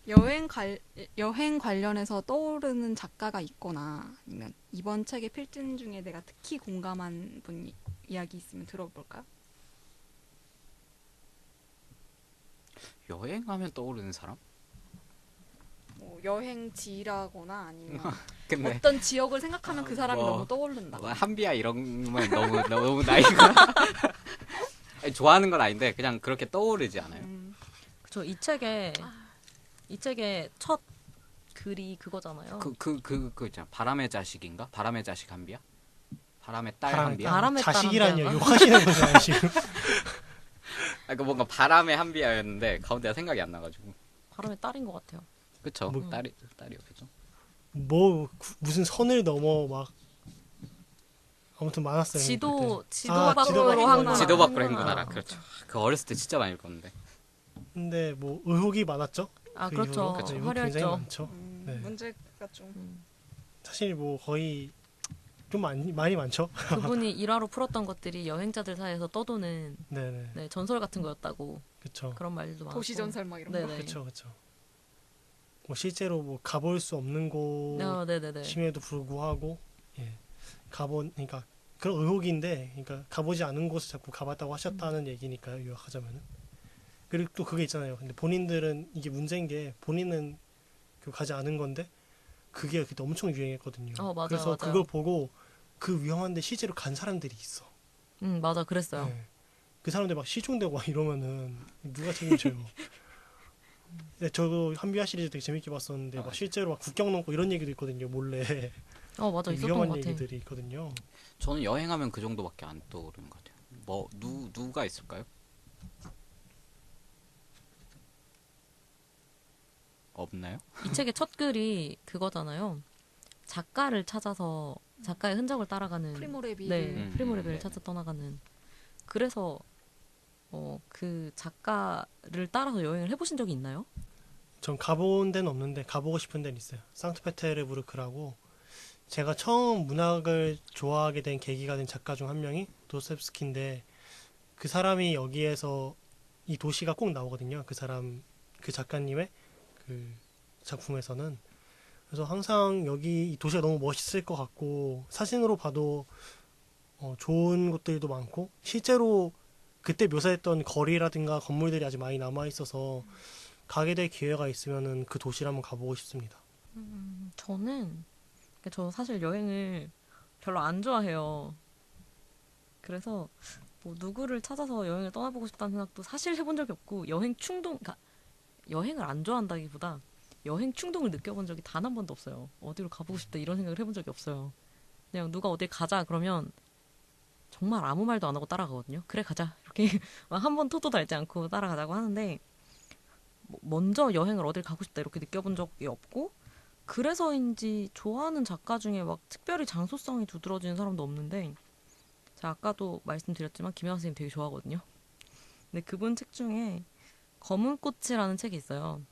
여행 관련해서 떠오르는 작가가 있거나 아니면 이번 책의 필진 중에 내가 특히 공감한 분 이야기 있으면 들어볼까요? 여행하면 떠오르는 사람? 뭐 여행지라거나 아니면 근데 어떤 지역을 생각하면 그 사람이 뭐, 너무 떠오른다. 한비야 이런 건 너무 나이가 아니, 좋아하는 건 아닌데 그냥 그렇게 떠오르지 않아요? 그쵸. 이 책의 첫 글이 그거잖아요. 그 있잖아. 바람의 자식인가? 바람의 자식 한비야? 바람의 딸 바람의 한비야? 딸. 바람의 딸 자식이라뇨. 한비야가? 욕하시는 거잖아요 지금. 그러니까 뭔가 바람의 한비야였는데 가운데가 생각이 안 나가지고. 바람의 딸인 것 같아요. 그쵸? 뭐- 딸이었겠죠? 무슨 선을 넘어 막 아무튼 많았어요. 지도 그때. 지도 아, 밖으로 지도 밖으로 항구나. 지도 밖으로 항구나. 행군하라. 그렇죠. 그 어렸을 때 진짜 많이 읽었는데. 근데 뭐 의혹이 많았죠. 그 그렇죠. 이후로. 그 이후로 굉장히 화려했죠. 많죠. 네. 문제가 좀 사실 뭐 거의 좀 많이 많죠. 그분이 일화로 풀었던 것들이 여행자들 사이에서 떠도는 네네. 전설 같은 거였다고 그렇죠. 그런 말들도 많고. 도시 전설 막 이런 거. 네네. 그렇죠. 뭐 실제로 뭐 가볼 수 없는 네네네. 곳임에도 불구하고 그러니까 그런 의혹인데, 그러니까 가보지 않은 곳을 자꾸 가봤다고 하셨다는 얘기니까요. 요약하자면은. 그리고 또 그게 있잖아요. 근데 본인들은 이게 문제인 게 본인은 가지 않은 건데 그게 그때 엄청 유행했거든요. 맞아요, 그래서 맞아요. 그걸 보고 그 위험한데 실제로 간 사람들이 있어. 맞아, 그랬어요. 네. 그 사람들 막 실종되고 막 이러면은 누가 책임져요? 근데 저도 한비아 시리즈 되게 재밌게 봤었는데 막 실제로 막 국경 넘고 이런 얘기도 있거든요. 몰래 맞아, 있었던 위험한 것 같아. 얘기들이 있거든요. 저는 여행하면 그 정도밖에 안 떠오르는 것 같아요. 뭐 누가 있을까요? 없나요? 이 책의 첫 글이 그거잖아요. 작가를 찾아서 작가의 흔적을 따라가는. 프리모레비. 네, 프리모레비를 네. 찾아 떠나가는. 그래서 그 작가를 따라서 여행을 해보신 적이 있나요? 전 가본 데는 없는데 가보고 싶은 데는 있어요. 상트페테르부르크라고, 제가 처음 문학을 좋아하게 된 계기가 된 작가 중 한 명이 도스토옙스키인데, 그 사람이 여기에서 이 도시가 꼭 나오거든요. 그 작가님의 그 작품에서는. 그래서 항상 여기 이 도시가 너무 멋있을 것 같고, 사진으로 봐도 좋은 곳들도 많고, 실제로 그때 묘사했던 거리라든가 건물들이 아직 많이 남아 있어서 가게 될 기회가 있으면은 그 도시를 한번 가보고 싶습니다. 저 사실 여행을 별로 안 좋아해요. 그래서 뭐 누구를 찾아서 여행을 떠나보고 싶다는 생각도 사실 해본 적이 없고, 그러니까 여행을 안 좋아한다기보다 여행 충동을 느껴본 적이 단 한 번도 없어요. 어디로 가보고 싶다 이런 생각을 해본 적이 없어요. 그냥 누가 어딜 가자 그러면 정말 아무 말도 안 하고 따라가거든요. 그래 가자 이렇게 한 번 토도 달지 않고 따라가자고 하는데, 먼저 여행을 어딜 가고 싶다 이렇게 느껴본 적이 없고, 그래서인지 좋아하는 작가 중에 막 특별히 장소성이 두드러지는 사람도 없는데, 제가 아까도 말씀드렸지만 김혜원 선생님 되게 좋아하거든요. 근데 그분 책 중에 검은 꽃이라는 책이 있어요.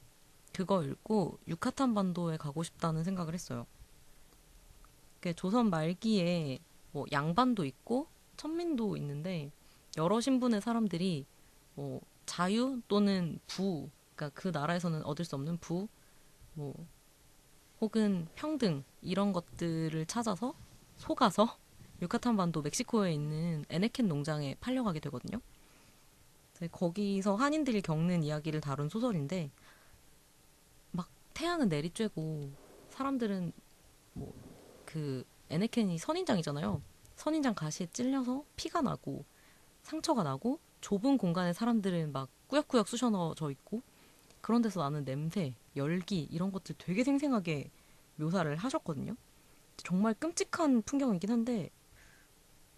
그거 읽고 유카탄 반도에 가고 싶다는 생각을 했어요. 조선 말기에 뭐 양반도 있고 천민도 있는데 여러 신분의 사람들이 뭐 자유 또는 부, 그러니까 그 나라에서는 얻을 수 없는 부, 뭐 혹은 평등 이런 것들을 찾아서 속아서 유카탄 반도 멕시코에 있는 에네켄 농장에 팔려가게 되거든요. 거기서 한인들이 겪는 이야기를 다룬 소설인데 막 태양은 내리쬐고 사람들은 뭐 그 에네켄이 선인장이잖아요. 선인장 가시에 찔려서 피가 나고 상처가 나고 좁은 공간에 사람들은 막 꾸역꾸역 쑤셔넣어져 있고 그런 데서 나는 냄새, 열기 이런 것들 되게 생생하게 묘사를 하셨거든요. 정말 끔찍한 풍경이긴 한데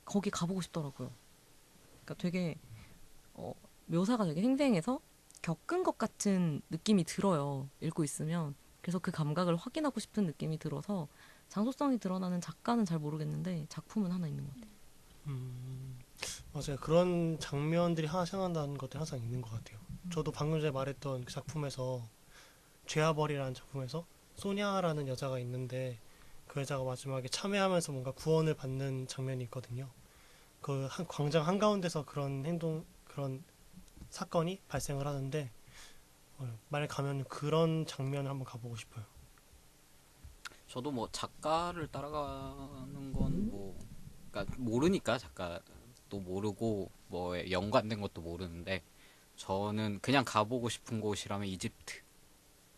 거기 가보고 싶더라고요. 그러니까 되게 묘사가 되게 생생해서 겪은 것 같은 느낌이 들어요. 읽고 있으면. 그래서 그 감각을 확인하고 싶은 느낌이 들어서 장소성이 드러나는 작가는 잘 모르겠는데 작품은 하나 있는 것 같아요. 맞아요. 그런 장면들이 하나 생각난다는 것들이 항상 있는 것 같아요. 저도 방금 전에 말했던 그 작품에서 죄와벌이라는 작품에서 소냐라는 여자가 있는데 그 여자가 마지막에 참여하면서 뭔가 구원을 받는 장면이 있거든요. 그 한 광장 한가운데서 그런 사건이 발생을 하는데 만약 가면 그런 장면을 한번 가보고 싶어요. 저도 뭐 작가를 따라가는 건 뭐, 그러니까 모르니까 작가도 모르고 뭐에 연관된 것도 모르는데 저는 그냥 가보고 싶은 곳이라면 이집트.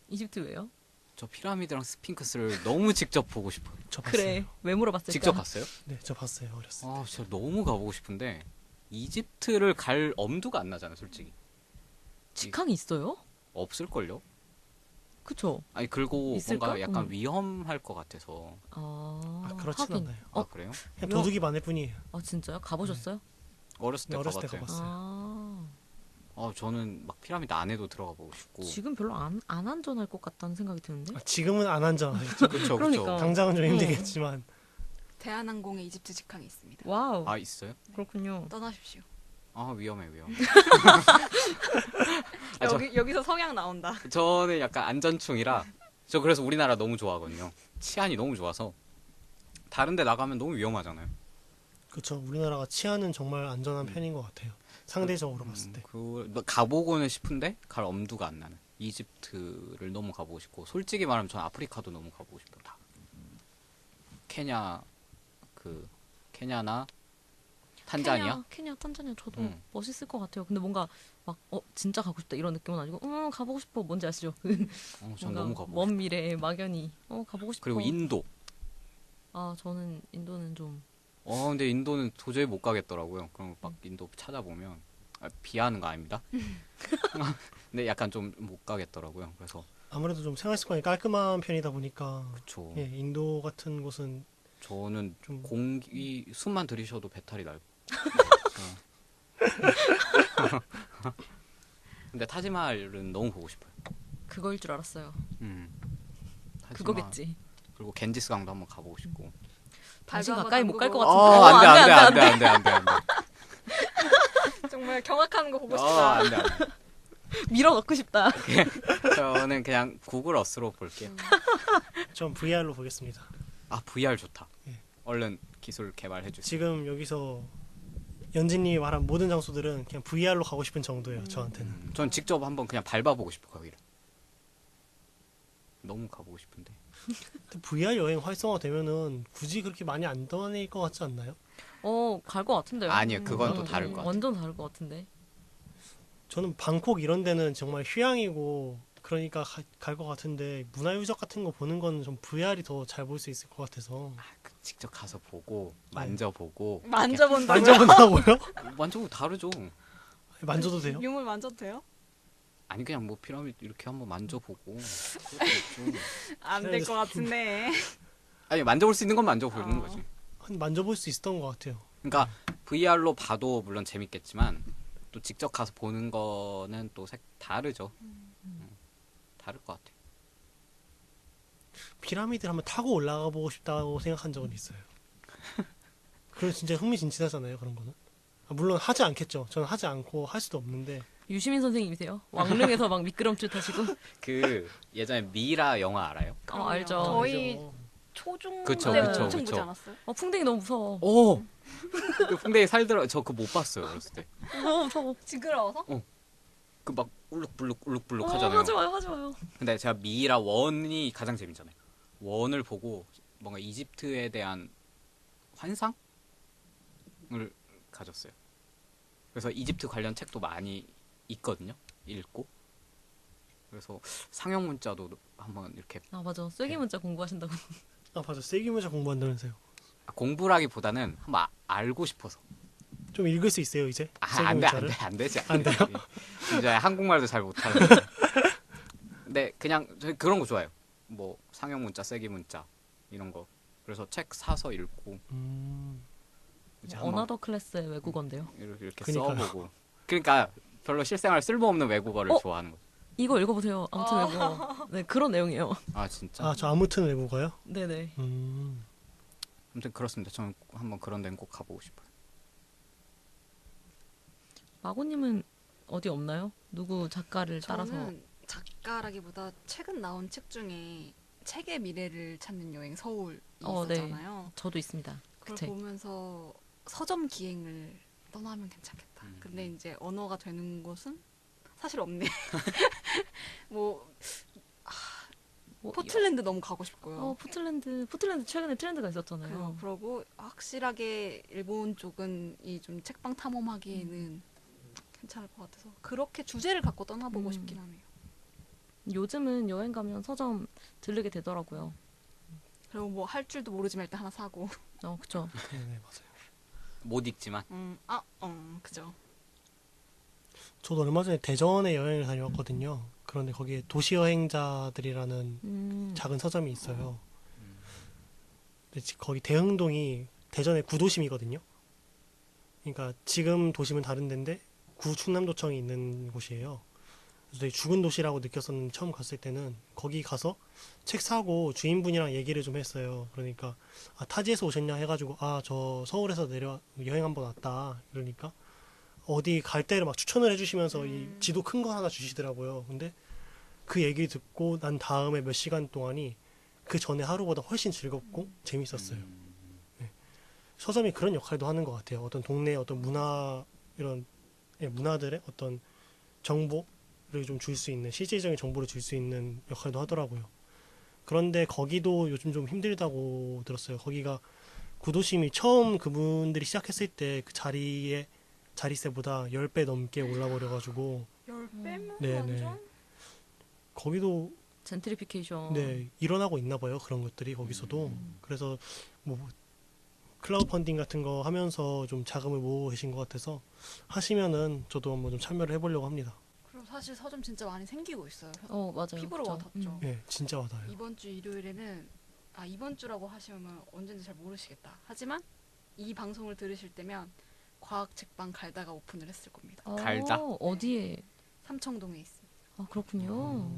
이집트 왜요? 저 피라미드랑 스핑크스를 너무 직접 보고 싶어요. 저 봤어요. 그래. 왜 물어봤을까? 직접 갔어요? 네, 저 봤어요. 어렸을 때. 아, 진짜 너무 가보고 싶은데 이집트를 갈 엄두가 안 나잖아요, 솔직히. 직항이 있어요? 없을걸요? 그쵸? 아니, 그리고 있을까? 뭔가 약간 위험할 것 같아서. 그렇진 하긴. 않아요. 아, 그래요? 그냥 도둑이 많을 뿐이에요. 아 진짜요? 가보셨어요? 어렸을 때 어렸을 때 가봤어요. 가봤어요. 저는 막 피라미드 안에도 들어가 보고 싶고. 지금 별로 안 안전할 것 같다는 생각이 드는데. 지금은 안 안전하겠죠. 그쵸, 그러니까. 그쵸. 당장은 좀 힘들겠지만 대한항공에 이집트 직항이 있습니다. 와우. 아, 있어요? 그렇군요. 떠나십시오. 아, 위험해. 여기서 성향 나온다. 저는 약간 안전충이라 저 그래서 우리나라 너무 좋아하거든요. 치안이 너무 좋아서 다른 데 나가면 너무 위험하잖아요. 그렇죠. 우리나라가 치안은 정말 안전한 편인 것 같아요. 상대적으로 봤을 때. 가보고는 싶은데 갈 엄두가 안 나는. 이집트를 너무 가보고 싶고 솔직히 말하면 전 아프리카도 너무 가보고 싶어요. 다. 케냐나 탄자니아? 케냐, 탄자니아 저도 멋있을 것 같아요. 근데 뭔가 막 진짜 가고 싶다 이런 느낌은 아니고 가보고 싶어. 뭔지 아시죠? 전 너무 가보고 먼 싶어요. 미래에 막연히 가보고 싶어. 그리고 인도. 저는 인도는 좀 근데 인도는 도저히 못 가겠더라고요. 그럼 막 인도 찾아보면 비하하는 거 아닙니다. 근데 약간 좀 못 가겠더라고요. 그래서 아무래도 좀 생활 습관이 깔끔한 편이다 보니까 그쵸. 예, 인도 같은 곳은 저는 좀 공기 숨만 들이셔도 배탈이 날. 근데 타지마할은 너무 보고 싶어요. 그거일 줄 알았어요. 타지마할. 그거겠지. 그리고 겐지스강도 한번 가보고 싶고. 당신 발도 가까이 한번 못 갈 것 담그고. 같은데. 안 돼. 정말 경악하는 거 보고 싶다. 안 돼. 밀어 넣고 싶다. 저는 그냥 구글 어스로 볼게요. 전 VR로 보겠습니다. 아, VR 좋다. 예. 얼른 기술 개발해 주세요. 지금 여기서 연진님이 말한 모든 장소들은 그냥 VR로 가고 싶은 정도예요. 저한테는. 전 직접 한번 그냥 밟아보고 싶어 거기를. 너무 가보고 싶은데. VR 여행 활성화 되면은 굳이 그렇게 많이 안 떠낼 것 같지 않나요? 갈 것 같은데요. 아니요, 그건 또 다를 것 같아요. 완전 다를 것 같은데. 저는 방콕 이런 데는 정말 휴양이고 그러니까 갈 것 같은데 문화유적 같은 거 보는 거는 좀 VR이 더 잘 볼 수 있을 것 같아서. 직접 가서 보고 만져보고 만져본다고요? 만져본다고요? 만져보고 다르죠. 만져도 돼요? 유물 만져도 돼요? 아니 그냥 뭐 피라미드 이렇게 한번 만져보고 그것도 있죠. 안 될 것 같은데. 아니 만져볼 수 있는 건 만져보는 거지. 만져볼 수 있었던 것 같아요. 그러니까 VR로 봐도 물론 재밌겠지만 또 직접 가서 보는 거는 또 다르죠. 다를 것 같아요. 피라미드를 한번 타고 올라가 보고 싶다고 생각한 적은 있어요. 그럼 진짜 흥미진진하잖아요. 그런 거는. 물론 하지 않겠죠. 저는 하지 않고 할 수도 없는데. 유시민 선생님이세요? 왕릉에서 막 미끄럼틀 타시고? 그 예전에 미라 영화 알아요? 알죠. 저희 그죠. 초중 그쵸, 때 그쵸, 엄청 그쵸. 보지 않았어요? 풍뎅이 너무 무서워. 오. 그 풍뎅이 살더라. 저 그거 못 봤어요 어렸을 때. 너무 무서워. 징그러워서? 그 막 울룩불룩 울룩불룩 어, 하잖아요. 하지 마요, 하지 마요. 근데 제가 미이라 원이 가장 재밌잖아요. 원을 보고 뭔가 이집트에 대한 환상을 가졌어요. 그래서 이집트 관련 책도 많이 있거든요. 읽고. 그래서 상형 문자도 한번 이렇게 아 맞아. 쐐기 문자 공부하신다고. 아 맞아. 세기문자 공부한다면서요. 공부라기보다는 한번 알고 싶어서. 좀 읽을 수 있어요 이제? 안돼 세기문자를? 안 되지. 안 돼요? 이제 한국말도 잘 못하는데. 근데 그냥 저 그런 거 좋아해요. 뭐 상형 문자, 세기 문자 이런 거. 그래서 책 사서 읽고 이제 한번 어나더 클래스의 외국어인데요. 이렇게 그니까요. 써보고. 그러니까 별로 실생활 쓸모없는 외국어를 어? 좋아하는 거죠. 이거 읽어보세요. 아무튼 외국어. 네 그런 내용이에요. 아 진짜. 아 저 아무튼 외국어요? 네네. 아무튼 그렇습니다. 저는 한번 그런 데는 꼭 가보고 싶어요. 마고님은 어디 없나요? 누구 작가를 따라서? 저는 작가라기보다 최근 나온 책 중에 책의 미래를 찾는 여행 서울이 네. 있었잖아요. 저도 있습니다. 그 그걸 책. 보면서 서점 기행을 떠나면 괜찮겠다. 근데 이제 언어가 되는 곳은 사실 없네. 뭐 포틀랜드 너무 가고 싶고요. 포틀랜드 최근에 트렌드가 있었잖아요. 그러고 확실하게 일본 쪽은 이 좀 책방 탐험하기에는 괜찮을 것 같아서 그렇게 주제를 갖고 떠나보고 싶긴 하네요. 요즘은 여행 가면 서점 들르게 되더라고요. 그리고 뭐 할 줄도 모르지만 일단 하나 사고. 그쵸. 네 맞아요. 못 읽지만. 그죠. 저도 얼마 전에 대전에 여행을 다녀왔거든요. 그런데 거기에 도시여행자들이라는 작은 서점이 있어요. 근데 거기 대흥동이 대전의 구도심이거든요. 그러니까 지금 도심은 다른 데인데 구충남도청이 있는 곳이에요. 그래서 되게 죽은 도시라고 느꼈었는데 처음 갔을 때는 거기 가서 책 사고 주인분이랑 얘기를 좀 했어요. 그러니까 타지에서 오셨냐 해가지고 저 서울에서 여행 한번 왔다. 그러니까 어디 갈 때를 막 추천을 해주시면서 이 지도 큰 거 하나 주시더라고요. 근데 그 얘기 듣고 난 다음에 몇 시간 동안이 그 전에 하루보다 훨씬 즐겁고 재밌었어요. 네. 서점이 그런 역할도 하는 것 같아요. 어떤 동네의 어떤 이런 문화들의 어떤 정보를 좀 줄 수 있는, 실질적인 정보를 줄 수 있는 역할도 하더라고요. 그런데 거기도 요즘 좀 힘들다고 들었어요. 거기가 구도심이 처음 그분들이 시작했을 때 그 자리세보다 10배 넘게 올라버려가지고 10배면 네네. 거기도 젠트리피케이션. 네 일어나고 있나 봐요. 그런 것들이 거기서도. 그래서 뭐 클라우드 펀딩 같은 거 하면서 좀 자금을 모으고 계신 것 같아서 하시면은 저도 한번 좀 참여를 해보려고 합니다. 그리고 사실 서점 진짜 많이 생기고 있어요. 맞아요. 피부로 그쵸. 와닿죠. 네 진짜 와닿아요. 이번 주 일요일에는 이번 주라고 하시면 언제인지 잘 모르시겠다. 하지만 이 방송을 들으실 때면 과학 책방 갈다가 오픈을 했을 겁니다. 갈다? 어디에? 삼청동에 있습니다. 그렇군요.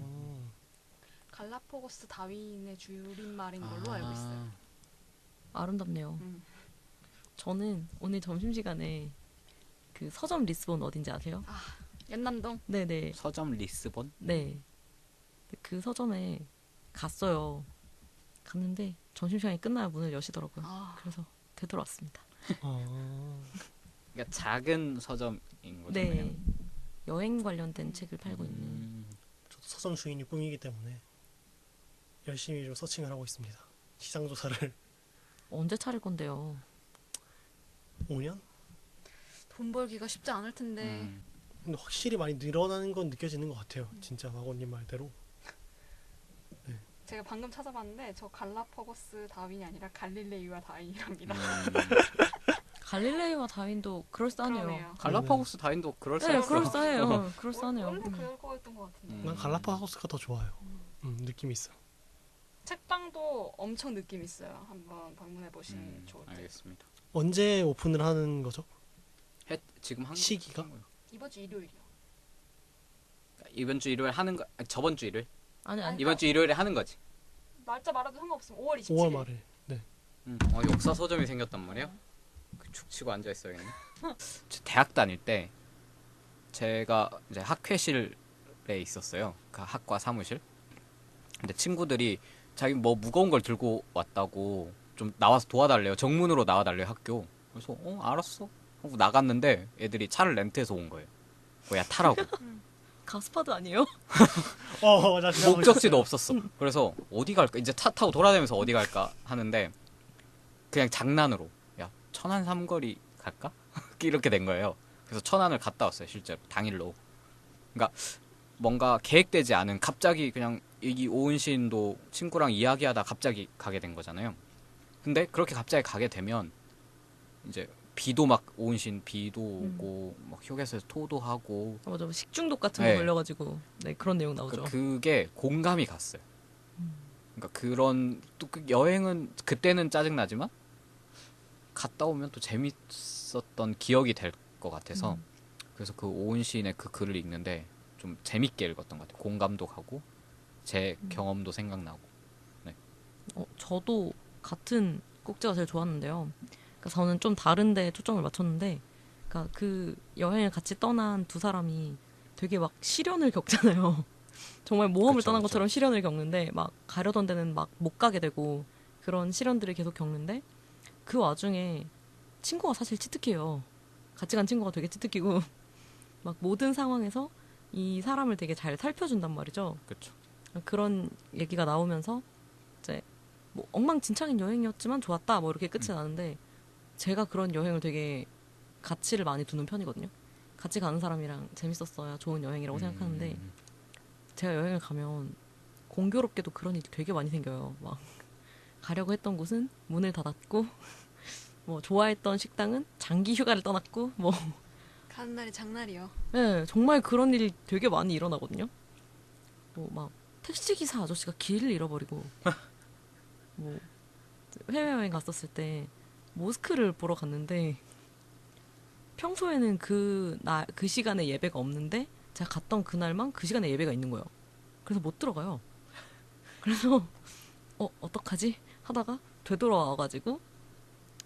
갈라포고스 다윈의 줄임말인 걸로 알고 있어요. 아름답네요. 저는 오늘 점심시간에 그 서점 리스본 어딘지 아세요? 연남동? 네네. 서점 리스본? 네. 그 서점에 갔어요. 갔는데 점심시간이 끝나야 문을 여시더라고요. 그래서 되돌아왔습니다. 그러니까 작은 서점인 거잖아요. 네. 여행 관련된 책을 팔고 있는. 저도 서점 주인이 꿈이기 때문에 열심히 좀 서칭을 하고 있습니다. 시장 조사를 언제 차릴 건데요? 5년? 돈 벌기가 쉽지 않을 텐데. 근데 확실히 많이 늘어나는 건 느껴지는 것 같아요. 진짜 마고님 말대로. 제가 방금 찾아봤는데 저 갈라포고스 다윈이 아니라 갈릴레이와 다윈이랍니다. 갈릴레이와 다윈도 그럴싸하네요. 그러네요. 갈라파고스 다윈도 네, 그럴싸했어. 그럴싸해요. 그럴싸하네요. 원래 그럴 거였던 것 같은데. 난 갈라파고스가 더 좋아요. 느낌이 있어. 책방도 엄청 느낌 있어요. 한번 방문해 보시면 좋을 듯. 알겠습니다. 언제 오픈을 하는 거죠? 지금 한 시기가? 한 거예요. 이번 주 일요일이요. 이번 주 일요일 하는 거 저번 주 일요일? 아니. 이번 주 일요일에 하는 거지. 날짜 말해도 상관없으면 5월 27일. 5월 말에. 네. 역사 서점이 생겼단 말이야. 축 치고 앉아 있어야겠네. 대학 다닐 때 제가 이제 학회실에 있었어요. 그 학과 사무실. 근데 친구들이 자기 뭐 무거운 걸 들고 왔다고 좀 나와서 도와달래요. 정문으로 나와달래요 학교. 그래서 알았어 하고 나갔는데 애들이 차를 렌트해서 온 거예요. 야 타라고. 가스파드 아니에요? 나 지나가고 목적지도 있었어요. 없었어. 그래서 어디 갈까? 이제 차 타고 돌아다니면서 어디 갈까 하는데 그냥 장난으로 야 천안 삼거리 갈까? 이렇게 된 거예요. 그래서 천안을 갔다 왔어요. 실제로 당일로. 그러니까 뭔가 계획되지 않은 갑자기 그냥 이 오은신도 친구랑 이야기하다 갑자기 가게 된 거잖아요. 근데 그렇게 갑자기 가게 되면 이제 비도 막 오은신 비도 오고 막 휴게소에서 토도 하고 맞아, 식중독 같은 네. 거 걸려가지고 네 그런 내용 나오죠. 그게 공감이 갔어요. 그러니까 그런 또 그 여행은 그때는 짜증 나지만 갔다 오면 또 재밌었던 기억이 될 것 같아서 그래서 그 오은신의 그 글을 읽는데 좀 재밌게 읽었던 것 같아요. 공감도 가고 제 경험도 생각나고. 저도 같은 꼭지가 제일 좋았는데요. 그러니까 저는 좀 다른데 초점을 맞췄는데, 그러니까 그 여행을 같이 떠난 두 사람이 되게 막 시련을 겪잖아요. 정말 모험을 그쵸, 떠난 그쵸. 것처럼 시련을 겪는데 막 가려던 데는 막 못 가게 되고 그런 시련들을 계속 겪는데 그 와중에 친구가 사실 치트키예요. 같이 간 친구가 되게 치트키고 막 모든 상황에서 이 사람을 되게 잘 살펴준단 말이죠. 그렇죠. 그런 얘기가 나오면서 이제 뭐 엉망진창인 여행이었지만 좋았다 뭐 이렇게 끝이 나는데 제가 그런 여행을 되게 가치를 많이 두는 편이거든요. 같이 가는 사람이랑 재밌었어야 좋은 여행이라고 생각하는데 제가 여행을 가면 공교롭게도 그런 일이 되게 많이 생겨요. 막 가려고 했던 곳은 문을 닫았고 뭐 좋아했던 식당은 장기 휴가를 떠났고 뭐 가는 날이 장날이요. 네, 정말 그런 일이 되게 많이 일어나거든요. 뭐 막 택시기사 아저씨가 길을 잃어버리고 뭐 해외여행 갔었을 때 모스크를 보러 갔는데 평소에는 그 시간에 예배가 없는데 제가 갔던 그날만 그 시간에 예배가 있는 거예요. 그래서 못 들어가요. 그래서 어떡하지? 하다가 되돌아와가지고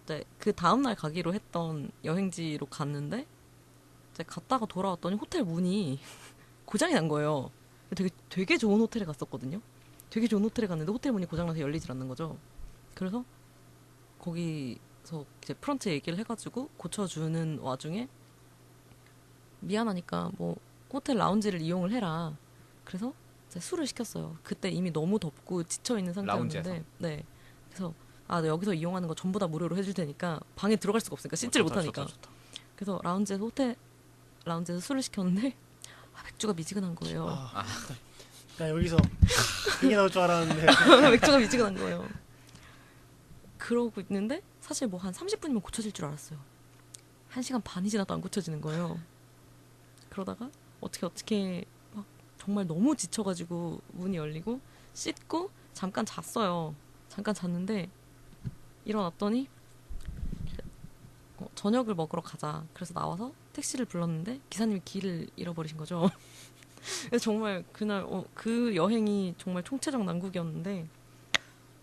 이제 그 다음날 가기로 했던 여행지로 갔는데 이제 갔다가 돌아왔더니 호텔 문이 고장이 난 거예요. 되게 좋은 호텔에 갔었거든요. 되게 좋은 호텔에 갔는데 호텔 문이 고장나서 열리질 않는 거죠. 그래서 거기서 이제 프런트 얘기를 해가지고 고쳐주는 와중에 미안하니까 뭐 호텔 라운지를 이용을 해라. 그래서 이제 술을 시켰어요. 그때 이미 너무 덥고 지쳐있는 상태였는데 라운지에서? 네. 그래서 네, 여기서 이용하는 거 전부 다 무료로 해줄 테니까 방에 들어갈 수가 없으니까 씻지를 못하니까. 좋다. 그래서 호텔 라운지에서 술을 시켰는데 맥주가 미지근한 거예요. 나 여기서 이게 나올 줄 알았는데. 맥주가 미지근한 거예요. 그러고 있는데 사실 뭐 한 30분이면 고쳐질 줄 알았어요. 1시간 반이 지나도 안 고쳐지는 거예요. 그러다가 어떻게 막 정말 너무 지쳐가지고 문이 열리고 씻고 잠깐 잤어요. 잠깐 잤는데 일어났더니 저녁을 먹으러 가자. 그래서 나와서 택시를 불렀는데 기사님이 길을 잃어버리신 거죠. 그래서 정말 그날 그 여행이 정말 총체적 난국이었는데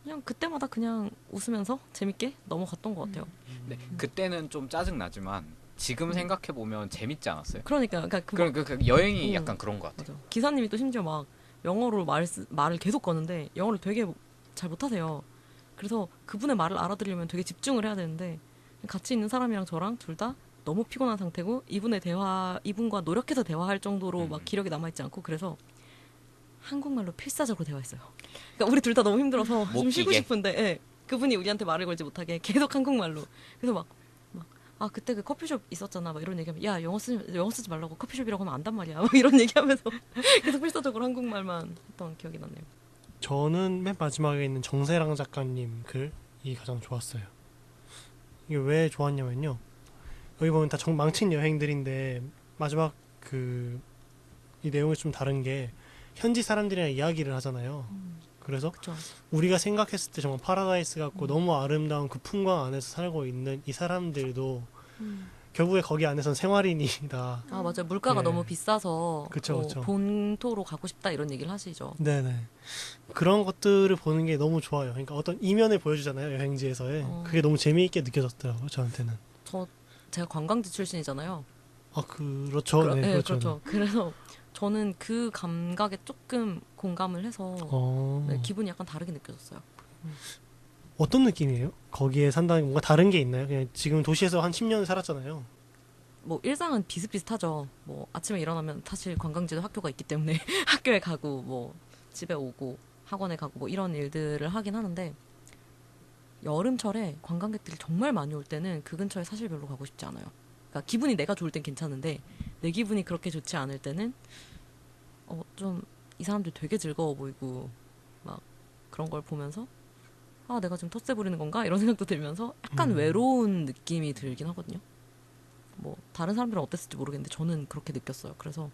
그냥 그때마다 그냥 웃으면서 재밌게 넘어갔던 것 같아요. 네, 그때는 좀 짜증 나지만 지금 생각해 보면 재밌지 않았어요? 그러니까 그 여행이 약간 그런 것 같아요. 맞아. 기사님이 또 심지어 막 영어로 말을 계속 거는데 영어를 되게 잘 못하세요. 그래서 그분의 말을 알아들으려면 되게 집중을 해야 되는데 같이 있는 사람이랑 저랑 둘 다 너무 피곤한 상태고 이분과 노력해서 대화할 정도로 막 기력이 남아있지 않고 그래서 한국말로 필사적으로 대화했어요. 그러니까 우리 둘 다 너무 힘들어서 못 좀 쉬고 끼게. 싶은데 예, 그분이 우리한테 말을 걸지 못하게 계속 한국말로. 그래서 그때 그 커피숍 있었잖아. 막 이런 얘기하면 야 영어 쓰지 말라고 커피숍이라고 하면 안단 말이야. 막 이런 얘기하면서 계속 필사적으로 한국말만 했던 기억이 나네요. 저는 맨 마지막에 있는 정세랑 작가님 글이 가장 좋았어요. 이게 왜 좋았냐면요. 여기 보면 다 망친 여행들인데 마지막 이 내용이 좀 다른 게 현지 사람들이랑 이야기를 하잖아요. 그래서 그쵸. 우리가 생각했을 때 정말 파라다이스 같고 너무 아름다운 그 풍광 안에서 살고 있는 이 사람들도 결국에 거기 안에선 생활인이다. 맞아요. 물가가 네. 너무 비싸서 그쵸, 그쵸. 본토로 가고 싶다 이런 얘기를 하시죠. 네네. 그런 것들을 보는 게 너무 좋아요. 그러니까 어떤 이면을 보여주잖아요. 여행지에서의. 그게 너무 재미있게 느껴졌더라고요. 저한테는. 제가 관광지 출신이잖아요. 그렇죠. 네, 그렇죠. 그렇죠. 그래서 저는 그 감각에 조금 공감을 해서 네, 기분이 약간 다르게 느껴졌어요. 어떤 느낌이에요? 거기에 산다는 뭔가 다른 게 있나요? 그냥 지금 도시에서 한 10년 살았잖아요. 뭐 일상은 비슷비슷하죠. 뭐 아침에 일어나면 사실 관광지도 학교가 있기 때문에 학교에 가고 뭐 집에 오고 학원에 가고 뭐 이런 일들을 하긴 하는데 여름철에 관광객들이 정말 많이 올 때는 그 근처에 사실 별로 가고 싶지 않아요. 그러니까 기분이 내가 좋을 땐 괜찮은데 내 기분이 그렇게 좋지 않을 때는 좀 이 사람들 되게 즐거워 보이고 막 그런 걸 보면서 아 내가 지금 텃세 부리는 건가 이런 생각도 들면서 약간 외로운 느낌이 들긴 하거든요. 뭐 다른 사람들은 어땠을지 모르겠는데 저는 그렇게 느꼈어요. 그래서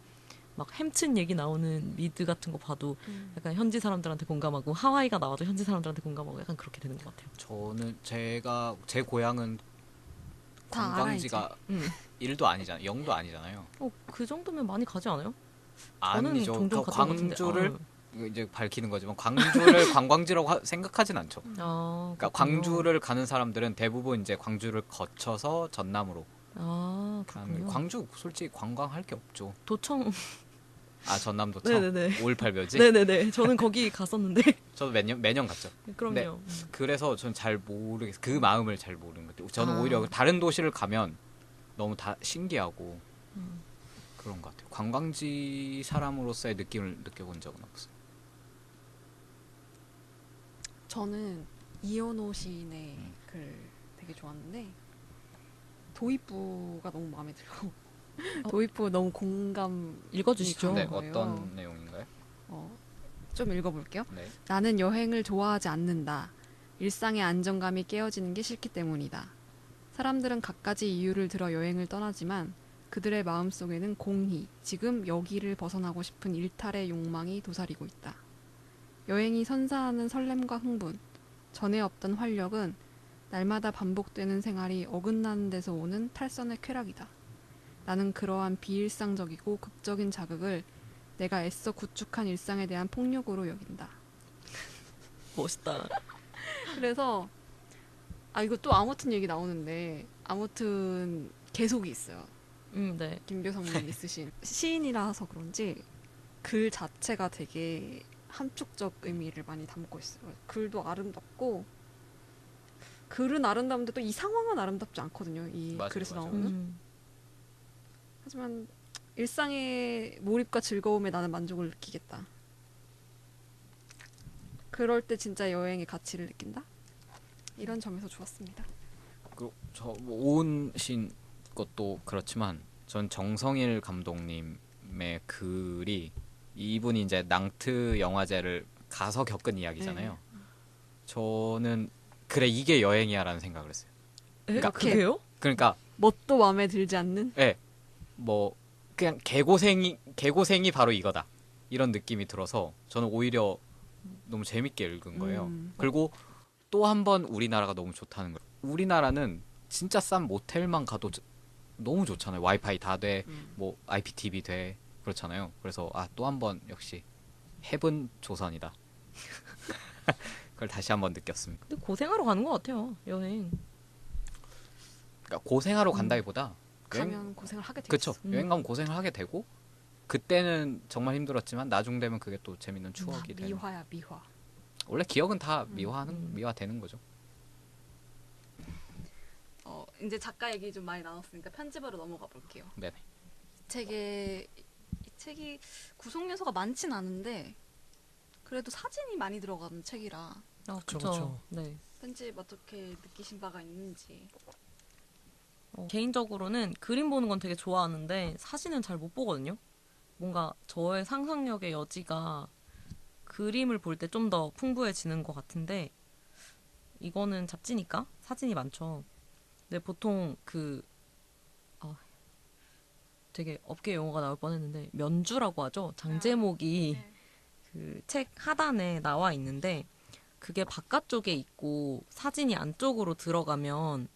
막 햄튼 얘기 나오는 미드 같은 거 봐도 약간 현지 사람들한테 공감하고 하와이가 나와도 현지 사람들한테 공감하고 약간 그렇게 되는 것 같아요. 저는 제 고향은 다 관광지가 1도 아니잖아요. 0도 아니잖아요. 그 정도면 많이 가지 않아요? 저는 아니죠. 종종 갔던 것 광주를 같은데. 이거 이제 밝히는 거지만 광주를 관광지라고 생각하진 않죠. 그렇군요. 광주를 가는 사람들은 대부분 이제 광주를 거쳐서 전남으로 가는 그렇군요. 광주 솔직히 관광할 게 없죠. 도청. 전남도청 네네네. 5.18묘지. 네네네. 저는 거기 갔었는데. 저도 매년 갔죠. 그럼요. 그래서 전 잘 모르겠어요. 그 마음을 잘 모르는 것 같아요. 저는 오히려 아. 다른 도시를 가면 너무 다 신기하고 그런 것 같아요. 관광지 사람으로서의 느낌을 느껴본 적은 없어요. 저는 이현호 시인의 글 되게 좋았는데 도입부가 너무 마음에 들고 도입부 너무 공감 읽어주시죠. 네, 거예요. 어떤 내용인가요? 좀 읽어볼게요. 네. 나는 여행을 좋아하지 않는다. 일상의 안정감이 깨어지는 게 싫기 때문이다. 사람들은 갖가지 이유를 들어 여행을 떠나지만 그들의 마음속에는 공히 지금 여기를 벗어나고 싶은 일탈의 욕망이 도사리고 있다. 여행이 선사하는 설렘과 흥분, 전에 없던 활력은 날마다 반복되는 생활이 어긋나는 데서 오는 탈선의 쾌락이다. 나는 그러한 비일상적이고 극적인 자극을 내가 애써 구축한 일상에 대한 폭력으로 여긴다. 멋있다. 그래서 이거 또 아무튼 얘기 나오는데 아무튼 계속이 있어요. 네. 김교성님이 쓰신 시인이라서 그런지 글 자체가 되게 함축적 의미를 많이 담고 있어요. 글도 아름답고 글은 아름다운데 또 이 상황은 아름답지 않거든요. 이 맞아요, 글에서 맞아요. 나오는. 하지만 일상의 몰입과 즐거움에 나는 만족을 느끼겠다. 그럴 때 진짜 여행의 가치를 느낀다. 이런 점에서 좋았습니다. 저 오은신 것도 그렇지만 전 정성일 감독님의 글이 이분이 이제 낭트 영화제를 가서 겪은 이야기잖아요. 저는 그래 이게 여행이야라는 생각을 했어요. 그러니까 그게요? 그러니까 뭣도 마음에 들지 않는? 뭐 그냥 개고생이 바로 이거다 이런 느낌이 들어서 저는 오히려 너무 재밌게 읽은 거예요. 그리고 또 한 번 우리나라가 너무 좋다는 거예요. 우리나라는 진짜 싼 모텔만 가도 너무 좋잖아요. 와이파이 다 돼, 뭐 IPTV 돼 그렇잖아요. 그래서 또 한 번 역시 해븐 조선이다. 그걸 다시 한 번 느꼈습니다. 근데 고생하러 가는 것 같아요. 여행. 그러니까 고생하러 간다기보다 가면 고생을 하게 되겠어. 그렇죠. 여행 가면 고생을 하게 되고 그때는 정말 힘들었지만 나중 되면 그게 또 재밌는 추억이 되는. 미화야 미화. 원래 기억은 다 미화되는 거죠. 이제 작가 얘기 좀 많이 나눴으니까 편집으로 넘어가 볼게요. 네네. 이 책이 구성 요소가 많진 않은데 그래도 사진이 많이 들어가는 책이라 그쵸. 그렇죠. 네. 편집 어떻게 느끼신 바가 있는지. 개인적으로는 그림 보는 건 되게 좋아하는데 사진은 잘 못 보거든요. 뭔가 저의 상상력의 여지가 그림을 볼 때 좀 더 풍부해지는 것 같은데 이거는 잡지니까 사진이 많죠. 근데 보통 되게 업계 용어가 나올 뻔했는데 면주라고 하죠. 장제목이 그 책 하단에 나와 있는데 그게 바깥쪽에 있고 사진이 안쪽으로 들어가면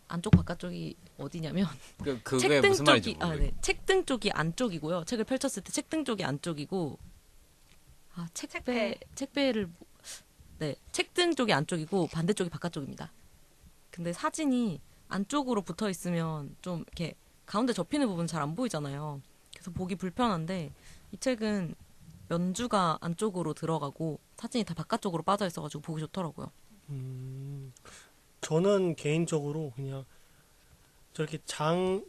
안쪽 바깥쪽이 어디냐면 그게 책등 무슨 말인지 쪽이 모르겠어요. 네. 책등 쪽이 안쪽이고요. 책을 펼쳤을 때 책등 쪽이 안쪽이고 책배를 네 책등 쪽이 안쪽이고 반대쪽이 바깥쪽입니다. 근데 사진이 안쪽으로 붙어 있으면 좀 이렇게 가운데 접히는 부분 잘 안 보이잖아요. 그래서 그래서 보기 불편한데 이 책은 연주가 안쪽으로 들어가고 사진이 다 바깥쪽으로 빠져 있어가지고 보기 좋더라고요. 저는 개인적으로 그냥 저렇게 장이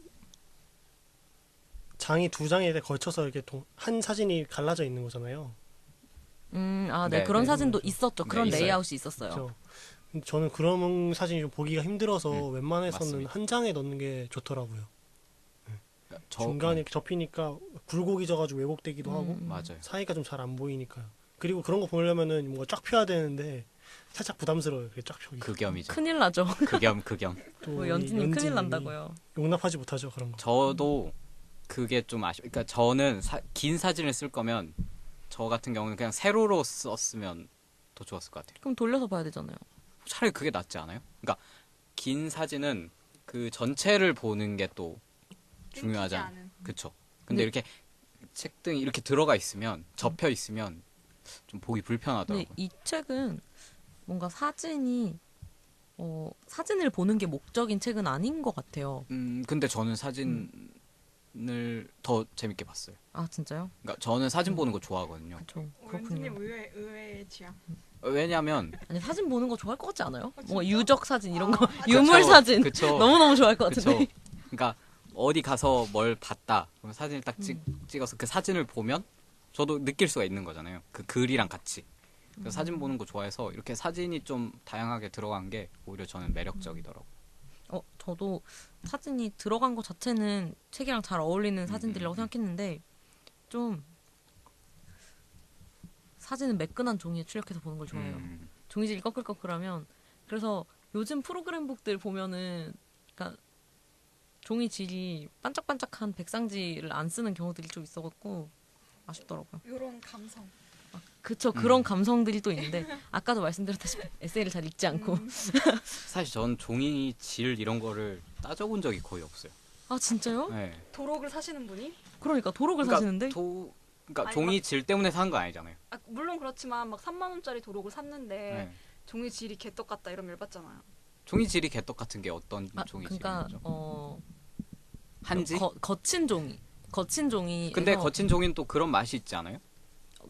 두 장에 걸쳐서 이렇게 한 사진이 갈라져 있는 거잖아요. 네, 네, 그런 네. 사진도 있었죠. 네, 그런 있어요. 레이아웃이 있었어요. 그렇죠. 저는 그런 사진이 좀 보기가 힘들어서 웬만해서는 맞습니다. 한 장에 넣는 게 좋더라고요. 그러니까 저 중간에 접히니까 굴곡이 져가지고 왜곡되기도 하고 맞아요. 사이가 좀 잘 안 보이니까요. 그리고 그런 거 보려면은 뭔가 쫙 펴야 되는데 살짝 부담스러워요. 이렇게 쫙 펴기. 극염이죠. 큰일 나죠. 극염. 또 뭐 이 연진님 큰일 연진님이 난다고요. 용납하지 못하죠 그런 거. 저도 그게 좀 아쉬워. 그러니까 저는 긴 사진을 쓸 거면 저 같은 경우는 그냥 세로로 썼으면 더 좋았을 것 같아요. 그럼 돌려서 봐야 되잖아요. 차라리 그게 낫지 않아요? 그러니까 긴 사진은 그 전체를 보는 게 또 중요하잖아. 끊기지 않은. 그쵸. 근데 네. 이렇게 책등이 이렇게 들어가 있으면 접혀 있으면 좀 보기 근데 불편하더라고요. 이 책은 뭔가 사진을 보는 게 목적인 책은 아닌 것 같아요. 근데 저는 사진을 더 재밌게 봤어요. 아 진짜요? 그러니까 저는 사진 보는 거 좋아하거든요. 그렇죠. 원진님 그렇군요. 의외의 취향. 왜냐면 아니 사진 보는 거 좋아할 것 같지 않아요? 뭔가 유적 사진 이런 거 아, 유물 그쵸, 사진 그쵸. 너무너무 좋아할 것 그쵸. 같은데. 그러니까 어디 가서 뭘 봤다. 그럼 사진을 딱 찍어서 그 사진을 보면 저도 느낄 수가 있는 거잖아요. 그 글이랑 같이. 그래서 사진 보는 거 좋아해서 이렇게 사진이 좀 다양하게 들어간 게 오히려 저는 매력적이더라고요. 저도 사진이 들어간 것 자체는 책이랑 잘 어울리는 사진들이라고 생각했는데 좀 사진은 매끈한 종이에 출력해서 보는 걸 좋아해요. 종이질이 꺼끌꺼끌하면 그래서 요즘 프로그램북들 보면은 그러니까 종이질이 반짝반짝한 백상지를 안 쓰는 경우들이 좀 있어갖고 아쉽더라고요. 이런 감성. 그쵸 그런 감성들이 또 있는데 아까도 말씀드렸다시피 에세이를 잘 읽지 않고 사실 전 종이 질 이런 거를 따져본 적이 거의 없어요. 아 진짜요? 네. 도록을 사시는 분이? 그러니까 도록을 그러니까 사시는데 그러니까 아니, 종이 질 때문에 사는 거 아니잖아요. 아, 물론 그렇지만 막 3만 원짜리 도록을 샀는데 네. 종이 질이 개떡 같다 이러면 열받잖아요. 종이 질이 개떡 같은 게 어떤 종이 그러니까 질이죠? 한지? 거친 종이 근데 거친 종이는 또 그런 맛이 있지 않아요?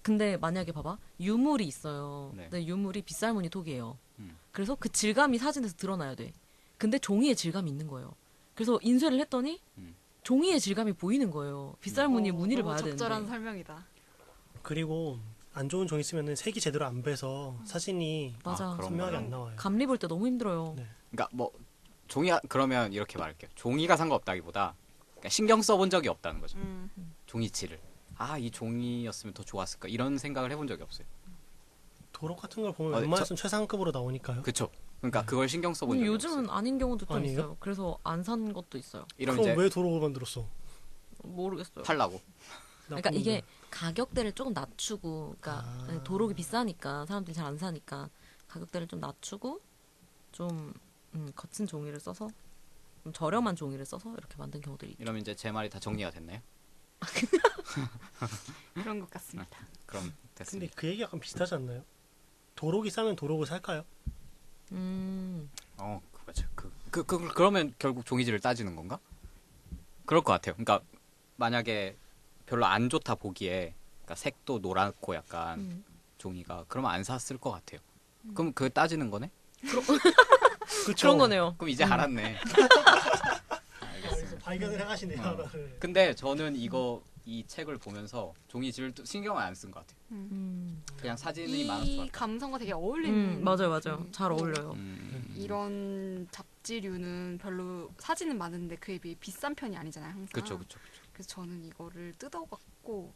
근데 만약에 봐봐 유물이 있어요. 네. 근데 유물이 빗살무늬 톡이에요. 음. 그래서 그 질감이 사진에서 드러나야 돼. 근데 종이에 질감이 있는 거예요. 그래서 인쇄를 했더니 종이의 질감이 보이는 거예요. 빗살무늬 무늬를 너무 봐야 적절한 되는데. 설명이다. 그리고 안 좋은 종이 쓰면은 색이 제대로 안 배서 사진이 맞아. 아, 그런 선명하게 거요? 안 나와요. 감리 볼 때 너무 힘들어요. 네. 그러니까 뭐 그러면 이렇게 말할게요. 종이가 상관없다기보다 그러니까 신경 써본 적이 없다는 거죠. 종이질을. 아, 이 종이였으면 더 좋았을까 이런 생각을 해본 적이 없어요. 도록 같은 걸 보면 어, 웬만해서는 최상급으로 나오니까요. 그쵸? 그러니까 그걸 신경 써본 근데 적이 요즘은 없어요. 아닌 경우도 좀 아니에요? 있어요. 그래서 안 산 것도 있어요. 이러면 그럼 이제 왜 도록을 만들었어? 모르겠어요. 팔라고. 그러니까 나쁜 이게 놈들. 가격대를 조금 낮추고, 그러니까 아. 도록이 비싸니까 사람들이 잘 안 사니까 가격대를 좀 낮추고 좀 거친 종이를 써서 좀 저렴한 종이를 써서 이렇게 만든 경우들이 있죠. 이러면 이제 제 말이 다 정리가 됐나요? 그런 것 같습니다. 그럼 근데 됐습니다. 그 얘기 약간 비슷하지 않나요? 도록이 싸면 도록을 살까요? 맞아. 그러면 결국 종이질을 따지는 건가? 그럴 것 같아요. 그러니까 만약에 별로 안 좋다 보기에, 그러니까 색도 노랗고 약간 종이가 그러면 안 샀을 것 같아요. 그럼 그 따지는 거네? 그쵸? 그런 거네요. 그럼 이제 알았네. 여기서 발견을 해가시네요. 하나를. 근데 저는 이 책을 보면서 종이질을 신경을 안 쓴 것 같아요. 그냥 사진이 많았을 것 이 같아요. 감성과 되게 어울리는. 맞아요. 잘 어울려요. 이런 잡지류는 별로 사진은 많은데 그에 비해 비싼 편이 아니잖아요. 항상. 그쵸. 그래서 저는 이거를 뜯어갖고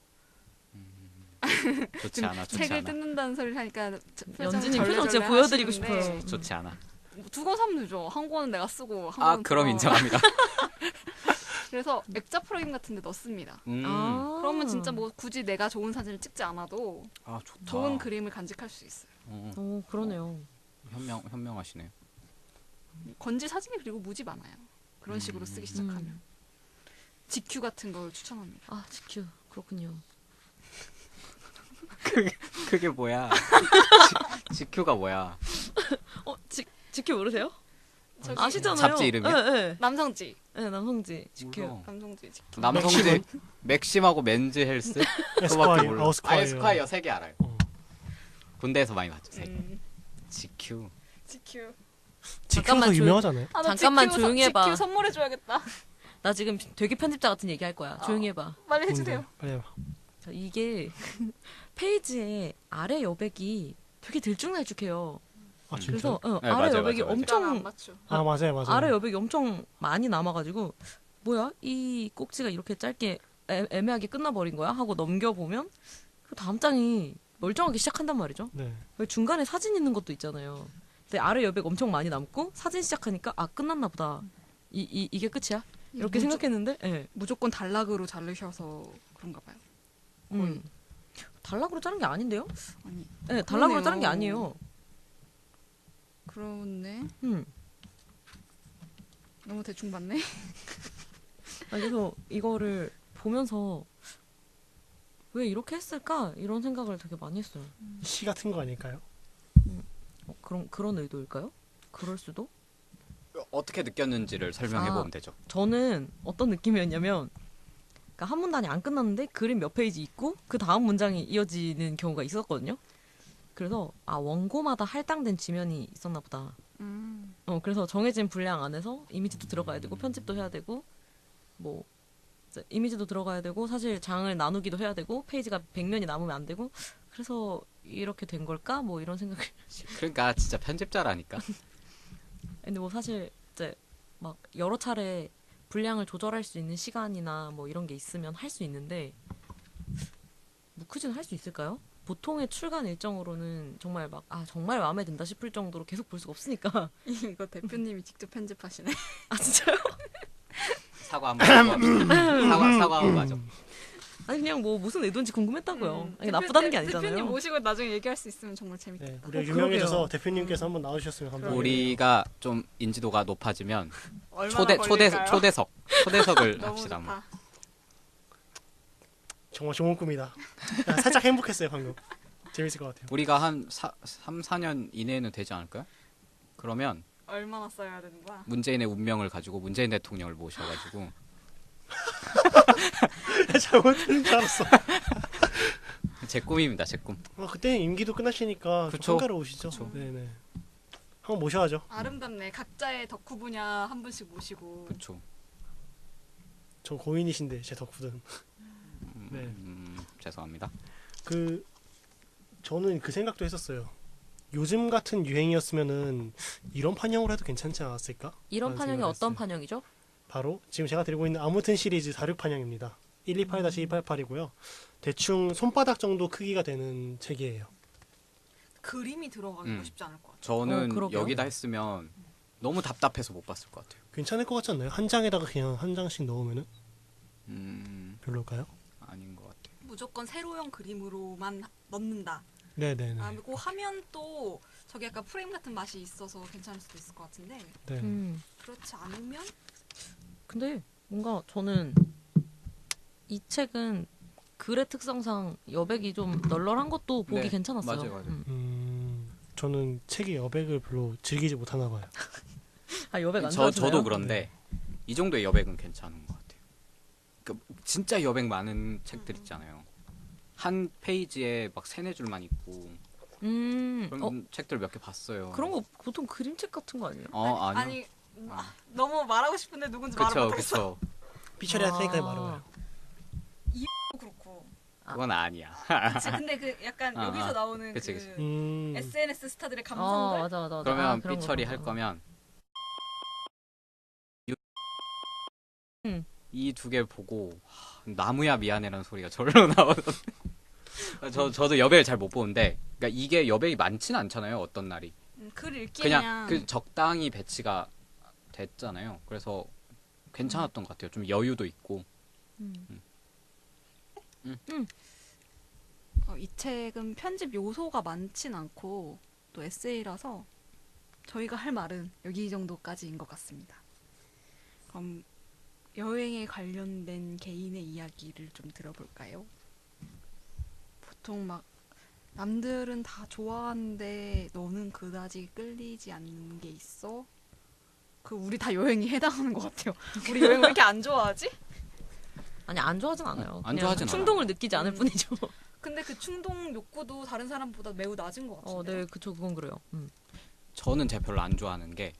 좋지 않아. 책을 뜯는다는 소리를 하니까 연진님 표정 진짜 보여드리고 싶어요. 좋지 않아. 두 권 사면 되죠. 한 권은 내가 쓰고 한 아, 권은 그럼 또. 인정합니다. 그래서 액자 프레임 같은 데 넣습니다. 아. 그러면 진짜 뭐 굳이 내가 좋은 사진을 찍지 않아도 아, 좋다. 좋은 그림을 간직할 수 있어요. 오, 그러네요. 현명하시네요. 건질 사진이 그리고 무지 많아요. 그런 식으로 쓰기 시작하면. GQ 같은 걸 추천합니다. 아, GQ. 그렇군요. 그게 뭐야? GQ가 뭐야? GQ 모르세요? 저기 아시잖아요. 잡지 이름이요? 네, 남성지. 네, 남성지 GQ. 몰라. 남성지 GQ. 남성지 맥심하고 맨즈 헬스 그거밖에 에스콰이어, 몰라. 아웃스콰이어. 에스콰이어 3개 알아요. 어. 군대에서 많이 봤죠. 3개. GQ. GQ. GQ가 잠깐만, 더 유명하잖아요. 아, 나 잠깐만 GQ 조용히 해봐. GQ 선물해줘야겠다. 나 지금 되게 편집자 같은 얘기 할 거야. 조용히 해봐. 빨리 해주세요. 뭔데? 빨리 해봐. 자, 이게 페이지의 아래 여백이 되게 들쭉날쭉해요. 아 진짜? 그래서 네, 아래 맞아요, 여백이 맞아요, 맞아요. 엄청 맞죠. 아 맞아요 맞아요. 아래 여백이 엄청 많이 남아가지고 뭐야 이 꼭지가 이렇게 짧게 애매하게 끝나버린 거야 하고 넘겨보면 그 다음 장이 멀쩡하게 시작한단 말이죠. 네. 왜 중간에 사진 있는 것도 있잖아요. 근데 아래 여백 엄청 많이 남고 사진 시작하니까 아 끝났나 보다. 이게 끝이야? 이렇게 생각했는데 예. 무조건 단락으로 자르셔서 그런가 봐요. 단락으로 자른 게 아닌데요? 아니 네, 단락으로 그러네요. 자른 게 아니에요. 그렇네. 음. 너무 대충 봤네. 아니, 그래서 이거를 보면서 왜 이렇게 했을까 이런 생각을 되게 많이 했어요. 시 같은 거 아닐까요? 그런 의도일까요? 그럴 수도. 어떻게 느꼈는지를 설명해 보면 되죠. 저는 어떤 느낌이었냐면, 그러니까 한 문단이 안 끝났는데 그림 몇 페이지 있고 그 다음 문장이 이어지는 경우가 있었거든요. 그래서 원고마다 할당된 지면이 있었나 보다. 그래서 정해진 분량 안에서 이미지도 들어가야 되고 편집도 해야 되고 뭐 이제 이미지도 들어가야 되고 사실 장을 나누기도 해야 되고 페이지가 100면이 남으면 안 되고 그래서 이렇게 된 걸까? 뭐 이런 생각을. 그러니까 진짜 편집자라니까. 근데 뭐 사실 이제 막 여러 차례 분량을 조절할 수 있는 시간이나 뭐 이런 게 있으면 할 수 있는데 무크지는 할 수 있을까요? 보통의 출간 일정으로는 정말 막 정말 마음에 든다 싶을 정도로 계속 볼 수가 없으니까. 이거 대표님이 직접 편집하시네. 아 진짜요? 사과 한번 하고 합시다. 사과하고 가죠. 아니 그냥 뭐 무슨 의도인지 궁금했다고요. 아니, 대표- 나쁘다는 게 아니잖아요. 대표님 모시고 나중에 얘기할 수 있으면 정말 재밌다. 네. 우리가 그러게요. 유명해져서 대표님께서 한번 나오셨으면 감사하겠네요. 우리가 좀 인지도가 높아지면 얼마나 걸릴까요? 초대석을 너무 합시다. 뭐. 좋다. 정말 좋은 꿈이다. 야, 살짝 행복했어요 방금. 재밌을 것 같아요. 우리가 한 3, 4년 이내에는 되지 않을까요? 그러면 얼마나 써야 되는 거야? 문재인의 운명을 가지고 문재인 대통령을 모셔가지고 잘못 들은 줄 알았어. 제 꿈입니다. 제 꿈. 그때는 임기도 끝나시니까 그쵸. 한가로 오시죠. 그쵸. 네네. 한번 모셔야죠. 아름답네. 각자의 덕후 분야 한 분씩 모시고. 그렇죠. 전 고인이신데 제 덕후든. 네. 죄송합니다. 저는 그 생각도 했었어요. 요즘 같은 유행이었으면은 이런 판형으로 해도 괜찮지 않았을까? 이런 라는 판형이 생각을 어떤 했어요. 판형이죠? 바로 지금 제가 들고 있는 아무튼 시리즈 다륙 판형입니다. 128-288이고요. 대충 손바닥 정도 크기가 되는 책이에요. 그림이 들어가기가 쉽지 않을 것 같아. 저는 그러게요. 여기다 했으면 너무 답답해서 못 봤을 것 같아요. 괜찮을 것 같지 않나요? 한 장에다가 그냥 한 장씩 넣으면은 별로일까요? 아닌 것 같아요. 무조건 세로형 그림으로만 넣는다. 네네네. 그리고 하면 또 저게 약간 프레임 같은 맛이 있어서 괜찮을 수도 있을 것 같은데 네. 그렇지 않으면 근데 뭔가 저는 이 책은 글의 특성상 여백이 좀 널널한 것도 보기 네, 괜찮았어요. 맞아요. 저는 책의 여백을 별로 즐기지 못하나 봐요. 여백 안 저도 좋아하시나요? 그런데 이 정도의 여백은 괜찮은 것 같아요. 진짜 여백 많은 책들 있잖아요. 한 페이지에 막 3-4줄만 있고 그런 책들 몇 개 봤어요. 그런 거 보통 그림책 같은 거 아니에요? 아니요. 너무 말하고 싶은데 누군지 말을 그쵸. 못하겠어. 삐처리 할 테니까 말해봐요. 그렇고. 그건 아니야. 그치, 근데 그 약간 여기서 나오는 그치, 그 그치. SNS 스타들의 감성들. 맞아. 그러면 그런 거, 삐처리 그런 할 거. 거면 음. 이 두 개 보고 나무야 미안해라는 소리가 절로 나오던. 저도 여백을 잘 못 보는데, 그러니까 이게 여백이 많지는 않잖아요. 어떤 날이 글 읽기 그냥 적당히 배치가 됐잖아요. 그래서 괜찮았던 것 같아요. 좀 여유도 있고. 이 책은 편집 요소가 많진 않고 또 에세이라서 저희가 할 말은 여기 정도까지인 것 같습니다. 그럼 여행에 관련된 개인의 이야기를 좀 들어볼까요? 보통 막 남들은 다 좋아하는데 너는 그다지 끌리지 않는 게 있어? 그 우리 다 여행이 해당하는 것 같아요. 우리 여행 왜 이렇게 안 좋아하지? 아니 안 좋아하진 않아요. 안 그냥 좋아하진 충동을 느끼지 않을 뿐이죠. 근데 그 충동 욕구도 다른 사람보다 매우 낮은 것 같은데. 네, 그쵸, 그건 그래요. 저는 제가 별로 안 좋아하는 게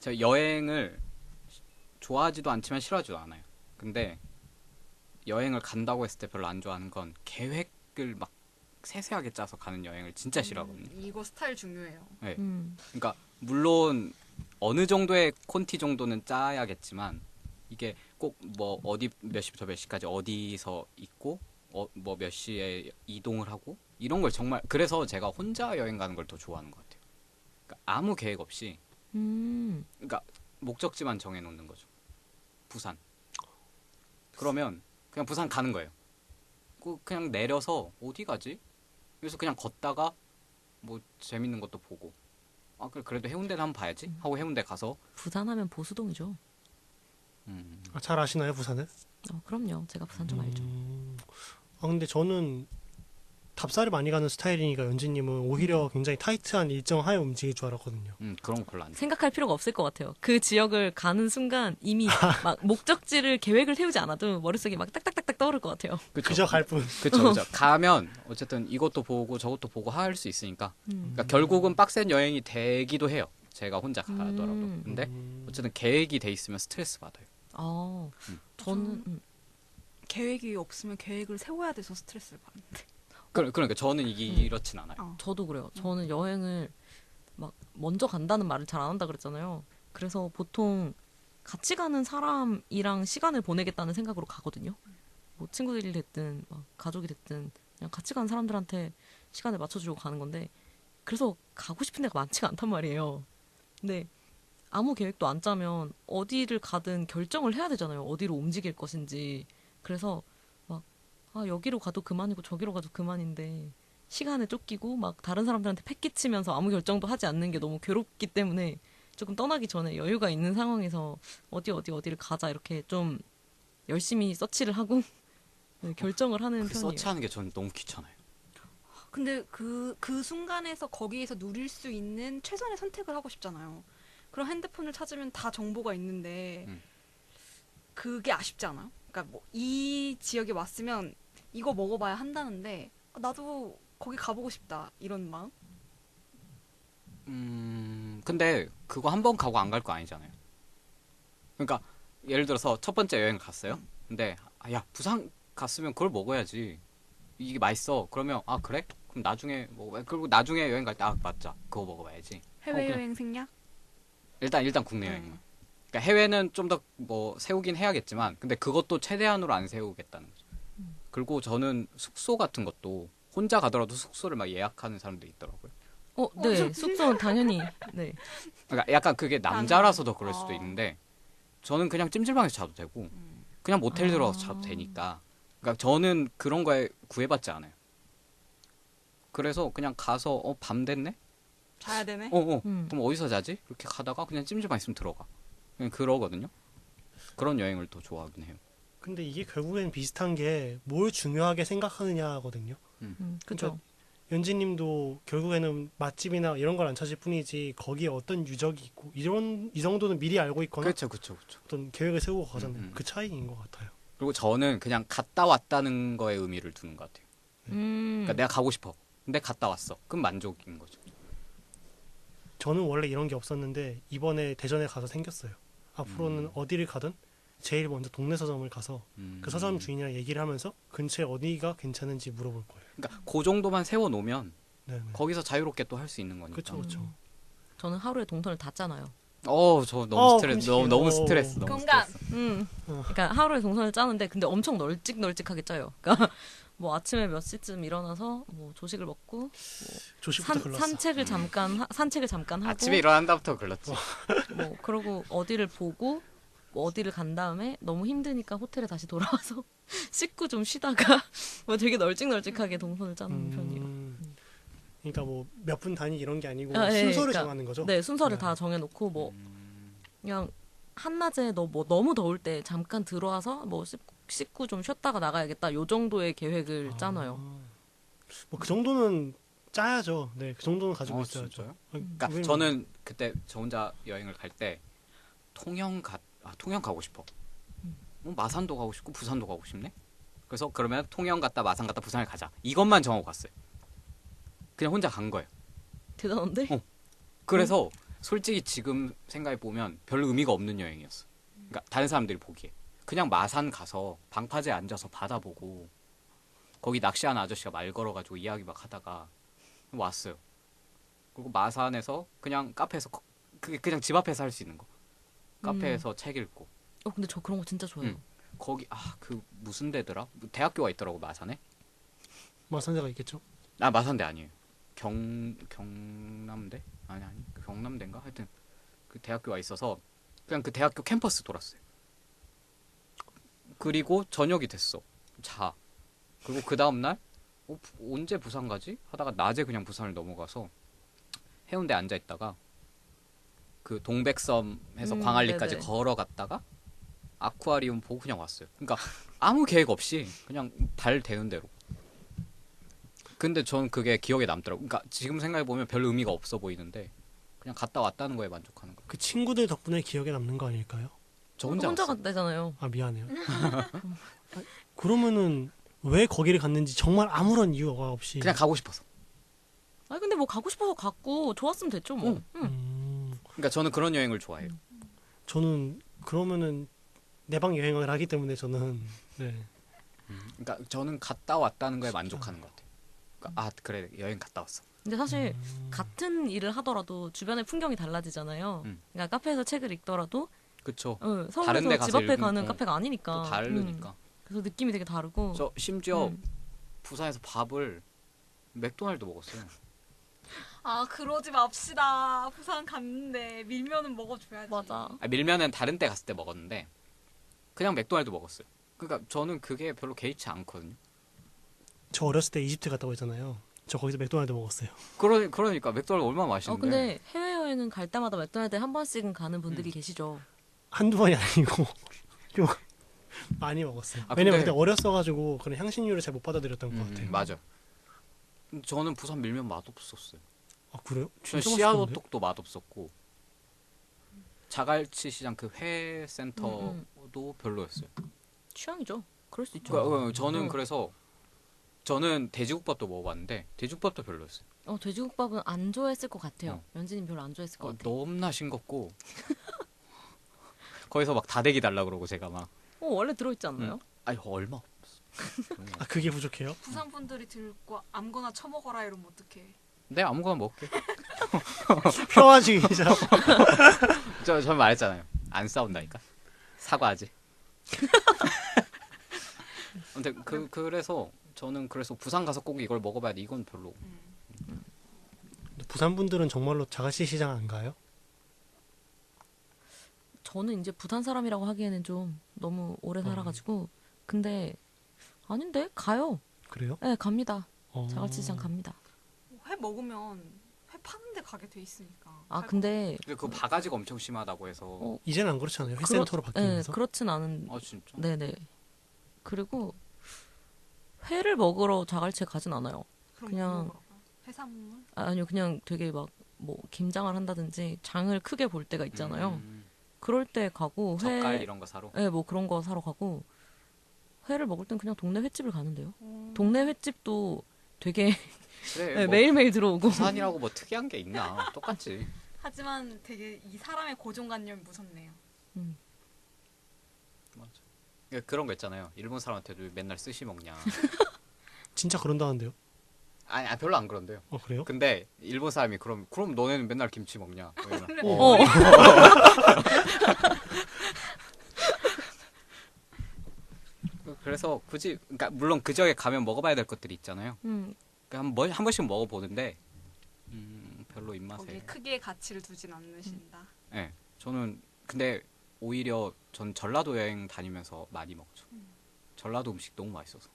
제가 여행을 좋아하지도 않지만 싫어하지도 않아요. 근데 여행을 간다고 했을 때 별로 안 좋아하는 건 계획을 막 세세하게 짜서 가는 여행을 진짜 싫어하거든요. 이거 스타일 중요해요. 네. 그러니까 물론 어느 정도의 콘티 정도는 짜야겠지만 이게 꼭 뭐 어디 몇 시부터 몇 시까지 어디서 있고 뭐 몇 시에 이동을 하고 이런 걸 정말 그래서 제가 혼자 여행 가는 걸 더 좋아하는 것 같아요. 그러니까 아무 계획 없이 그러니까 목적지만 정해놓는 거죠. 부산. 그러면 그냥 부산 가는 거예요. 그냥 내려서 어디 가지? 그래서 그냥 걷다가 뭐 재밌는 것도 보고 아 그래도 해운대는 한번 봐야지 하고 해운대 가서 부산하면 보수동이죠. 잘 아시나요, 부산을? 그럼요. 제가 부산 좀 알죠. 근데 저는 답사를 많이 가는 스타일이니까 연지님은 오히려 굉장히 타이트한 일정 하에 움직일 줄 알았거든요. 그런 거 별로 안 좋아해요. 생각할 필요가 없을 것 같아요. 그 지역을 가는 순간 이미 막 목적지를 계획을 세우지 않아도 머릿속에 막 딱딱딱딱 떠오를 것 같아요. 그저 갈 뿐. 그쵸. 가면 어쨌든 이것도 보고 저것도 보고 할 수 있으니까 그러니까 결국은 빡센 여행이 되기도 해요. 제가 혼자 가더라도. 근데 어쨌든 계획이 돼 있으면 스트레스 받아요. 저는 계획이 없으면 계획을 세워야 돼서 스트레스를 받는데. 그러니까 저는 이렇진 않아요. 저도 그래요. 저는 여행을 막 먼저 간다는 말을 잘 안 한다 그랬잖아요. 그래서 보통 같이 가는 사람이랑 시간을 보내겠다는 생각으로 가거든요. 뭐 친구들이 됐든 막 가족이 됐든 그냥 같이 가는 사람들한테 시간을 맞춰주고 가는 건데 그래서 가고 싶은 데가 많지가 않단 말이에요. 근데 아무 계획도 안 짜면 어디를 가든 결정을 해야 되잖아요. 어디로 움직일 것인지. 그래서 여기로 가도 그만이고 저기로 가도 그만인데 시간에 쫓기고 막 다른 사람들한테 패기치면서 아무 결정도 하지 않는 게 너무 괴롭기 때문에 조금 떠나기 전에 여유가 있는 상황에서 어디를 가자 이렇게 좀 열심히 서치를 하고 결정을 하는 편이에요. 서치하는 게 저는 너무 귀찮아요. 근데 그 순간에서 거기에서 누릴 수 있는 최선의 선택을 하고 싶잖아요. 그럼 핸드폰을 찾으면 다 정보가 있는데 그게 아쉽지 않아요? 그러니까 뭐 이 지역에 왔으면 이거 먹어봐야 한다는데 나도 거기 가보고 싶다 이런 마음? 근데 그거 한 번 가고 안 갈 거 아니잖아요. 그러니까 예를 들어서 첫 번째 여행 갔어요. 근데 야 부산 갔으면 그걸 먹어야지. 이게 맛있어. 그러면 그래? 그럼 나중에 그리고 나중에 여행 갈 때 맞자. 그거 먹어봐야지. 해외여행 생략? 일단 국내 여행만. 그러니까 해외는 좀 더 뭐 세우긴 해야겠지만 근데 그것도 최대한으로 안 세우겠다는 거죠. 그리고 저는 숙소 같은 것도 혼자 가더라도 숙소를 막 예약하는 사람도 있더라고요. 네. 숙소는 당연히. 네. 그러니까 약간 그게 남자라서 더 그럴 수도 있는데 저는 그냥 찜질방에서 자도 되고 그냥 모텔 들어가서 자도 되니까 그러니까 저는 그런 거에 구애받지 않아요. 그래서 그냥 가서 밤 됐네? 자야 되네? 그럼 어디서 자지? 이렇게 가다가 그냥 찜질방 있으면 들어가. 그냥 그러거든요. 그런 여행을 더 좋아하긴 해요. 근데 이게 결국엔 비슷한 게 뭘 중요하게 생각하느냐거든요. 그죠. 연지님도 결국에는 맛집이나 이런 걸 안 찾을 뿐이지 거기에 어떤 유적이 있고 이 정도는 미리 알고 있거나 그렇죠. 어떤 계획을 세우고 가잖아요. 그 차이인 것 같아요. 그리고 저는 그냥 갔다 왔다는 거에 의미를 두는 것 같아요. 그러니까 내가 가고 싶어. 근데 갔다 왔어. 그럼 만족인 거죠. 저는 원래 이런 게 없었는데 이번에 대전에 가서 생겼어요. 앞으로는 어디를 가든 제일 먼저 동네 서점을 가서 그 서점 주인이랑 얘기를 하면서 근처에 어디가 괜찮은지 물어볼 거예요. 그러니까 그 정도만 세워놓으면 네네. 거기서 자유롭게 또 할 수 있는 거니까. 그렇죠. 저는 하루에 동선을 다 짜놔요. 저 너무 스트레스. 너무 스트레스. 너무 공감. 스트레스. 그러니까 하루에 동선을 짜는데 근데 엄청 널찍널찍하게 짜요. 그러니까 뭐 아침에 몇 시쯤 일어나서 뭐 조식을 먹고 조식부터 글렀어. 산책을 잠깐 하고 아침에 일어난다부터 글렀지. 뭐 그러고 어디를 보고 뭐 어디를 간 다음에 너무 힘드니까 호텔에 다시 돌아와서 씻고 좀 쉬다가 뭐 되게 널찍널찍하게 동선을 짜는 편이에요. 그러니까 뭐 몇 분 단위 이런 게 아니고 네, 순서를 그러니까, 정하는 거죠. 네, 순서를 네. 다 정해놓고 뭐 그냥 한낮에 뭐 너무 더울 때 잠깐 들어와서 뭐 씻고 좀 쉬었다가 나가야겠다. 요 정도의 계획을 짜놔요. 뭐 그 정도는 짜야죠. 네, 그 정도는 가지고 있어야죠. 진짜요? 그러니까 그러니까 저는 그때 저 혼자 여행을 갈 때 통영 가고 싶어. 마산도 가고 싶고 부산도 가고 싶네. 그래서 그러면 통영 갔다 마산 갔다 부산을 가자. 이것만 정하고 갔어요. 그냥 혼자 간 거예요. 대단한데? 그래서 솔직히 지금 생각해 보면 별로 의미가 없는 여행이었어. 그러니까 다른 사람들이 보기에 그냥 마산 가서 방파제 앉아서 바다 보고 거기 낚시하는 아저씨가 말 걸어가지고 이야기 막 하다가 왔어요. 그리고 마산에서 그냥 카페에서 그게 그냥 집 앞에서 할 수 있는 거. 카페에서 책 읽고. 근데 저 그런 거 진짜 좋아해요. 거기 그 무슨 데더라? 대학교가 있더라고 마산에. 마산대가 있겠죠. 마산대 아니에요. 경남대? 아니 경남대인가? 하여튼 그 대학교가 있어서 그냥 그 대학교 캠퍼스 돌았어요. 그리고 저녁이 됐어. 그리고 그 다음 날 언제 부산 가지? 하다가 낮에 그냥 부산을 넘어가서 해운대 앉아 있다가 그 동백섬에서 광안리까지 네네. 걸어갔다가 아쿠아리움 보고 그냥 왔어요. 그러니까 아무 계획 없이 그냥 발 되는 대로. 근데 전 그게 기억에 남더라고. 그러니까 지금 생각해 보면 별 의미가 없어 보이는데 그냥 갔다 왔다는 거에 만족하는 거예요. 그 친구들 덕분에 기억에 남는 거 아닐까요? 저 혼자 혼자 갔어요. 갔다잖아요. 아 미안해요. 그러면은 왜 거기를 갔는지 정말 아무런 이유가 없이 그냥 가고 싶어서. 아니 근데 뭐 가고 싶어서 갔고 좋았으면 됐죠 뭐. 그러니까 저는 그런 여행을 좋아해요. 저는 그러면은 내방 여행을 하기 때문에 저는 네. 그러니까 저는 갔다 왔다는 거에 만족하는 것 같아요. 그러니까 그래 여행 갔다 왔어. 근데 사실 같은 일을 하더라도 주변의 풍경이 달라지잖아요. 그러니까 카페에서 책을 읽더라도 그쵸. 다른 다른 데 서울에서 가서 집 앞에 읽으면 가는 카페가 아니니까. 또 다르니까. 그래서 느낌이 되게 다르고. 저 심지어 부산에서 밥을 맥도날드 먹었어요. 아 그러지 맙시다. 부산 갔는데 밀면은 먹어줘야지. 맞아. 밀면은 다른 데 갔을 때 먹었는데 그냥 맥도날드 먹었어요. 그러니까 저는 그게 별로 개의치 않거든요. 저 어렸을 때 이집트 갔다고 했잖아요. 저 거기서 맥도날드 먹었어요. 그러니까 맥도날드 얼마나 맛있는데. 근데 해외여행은 갈 때마다 맥도날드 한 번씩은 가는 분들이 계시죠. 한두 번이 아니고 좀 많이 먹었어요. 왜냐면 그때 어렸어가지고 그런 향신료를 잘 못 받아들였던 것 같아요. 맞아. 저는 부산 밀면 맛없었어요. 아 그래요? 전 진짜 맛있던데? 씨앗호떡도 맛없었고 자갈치 시장 그 회 센터도 별로였어요. 취향이죠. 그럴 수 있죠. 그러니까 저는 그래서 저는 돼지국밥도 먹어봤는데 돼지국밥도 별로였어요. 돼지국밥은 안 좋아했을 것 같아요. 연진님 별로 안 좋아했을 것 같아요. 너무나 싱겁고 거기서 막 다대기 달라 그러고 제가 막 원래 들어있지 않나요? 아니 얼마 없어. 아 그게 부족해요? 부산 분들이 들고 아무거나 처먹어라 이러면 어떡해. 네 아무거나 먹을게. 평화주의자. 저 말했잖아요. 안 싸운다니까. 사과하지. 아무튼 그래서 저는 부산 가서 꼭 이걸 먹어봐야 돼. 이건 별로. 부산 분들은 정말로 자갈치 시장 안 가요? 저는 이제 부산 사람이라고 하기에는 좀 너무 오래 살아가지고 근데 아닌데 가요. 그래요? 네 갑니다. 어. 자갈치 시장 갑니다. 회 먹으면 회 파는 데 가게 돼 있으니까. 근데 그 바가지가 엄청 심하다고 해서. 이제는 안 그렇잖아요. 회센터로 바뀌면서. 그렇진 않은. 진짜? 네네. 그리고 회를 먹으러 자갈치에 가진 않아요. 그럼 그냥 뭐 먹으러 해산물? 아니요 그냥 되게 막 뭐 김장을 한다든지 장을 크게 볼 때가 있잖아요. 그럴 때 가고 젓갈 이런 거 사러. 네, 뭐 그런 거 사러 가고 회를 먹을 땐 그냥 동네 횟집을 가는데요. 동네 횟집도 되게 그래. 네, 뭐 매일매일 들어오고. 부산이라고 뭐 특이한 게 있나? 똑같지. 하지만 되게 이 사람의 고정관념이 무섭네요. 맞아. 그런 거 있잖아요. 일본 사람한테도 맨날 스시 먹냐. 진짜 그런다는데요? 아니 별로 안 그런데요. 그래요? 근데 일본 사람이 그럼 너네는 맨날 김치 먹냐? 그래서 굳이 그러니까 물론 그 지역에 가면 먹어봐야 될 것들이 있잖아요. 그러니까 한 번씩 먹어보는데 별로 입맛에. 거기에 크게 가치를 두진 않으신다. 네, 저는 근데 오히려 전 전라도 여행 다니면서 많이 먹죠. 전라도 음식 너무 맛있어서.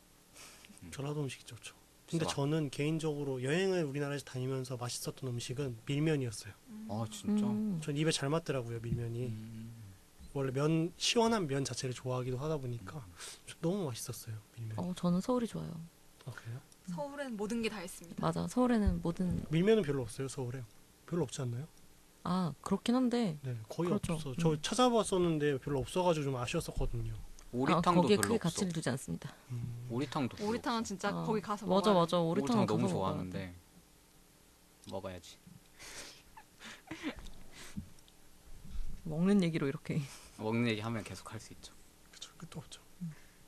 전라도 음식이 좋죠. 근데 수박. 저는 개인적으로 여행을 우리나라에서 다니면서 맛있었던 음식은 밀면이었어요. 아 진짜? 전 입에 잘 맞더라고요 밀면이. 원래 시원한 면 자체를 좋아하기도 하다 보니까 너무 맛있었어요 밀면. 저는 서울이 좋아요. 아 그래요? 서울엔 모든 게 다 있습니다. 맞아. 서울에는 모든 밀면은 별로 없어요 서울에. 별로 없지 않나요? 아 그렇긴 한데 네, 거의 그렇죠. 없어. 저 찾아봤었는데 별로 없어가지고 좀 아쉬웠었거든요. 오리탕도 거기에 별로 크게 없어. 가치를 두지 않습니다. 오리탕도 별로 오리탕은 없어. 진짜 아, 거기 가서 맞아 먹어야 맞아 오리탕 오리탕 너무 가서 좋아하는데 먹어야지. 먹는 얘기로 이렇게 먹는 얘기 하면 계속 할 수 있죠. 그쵸, 끝도 없죠.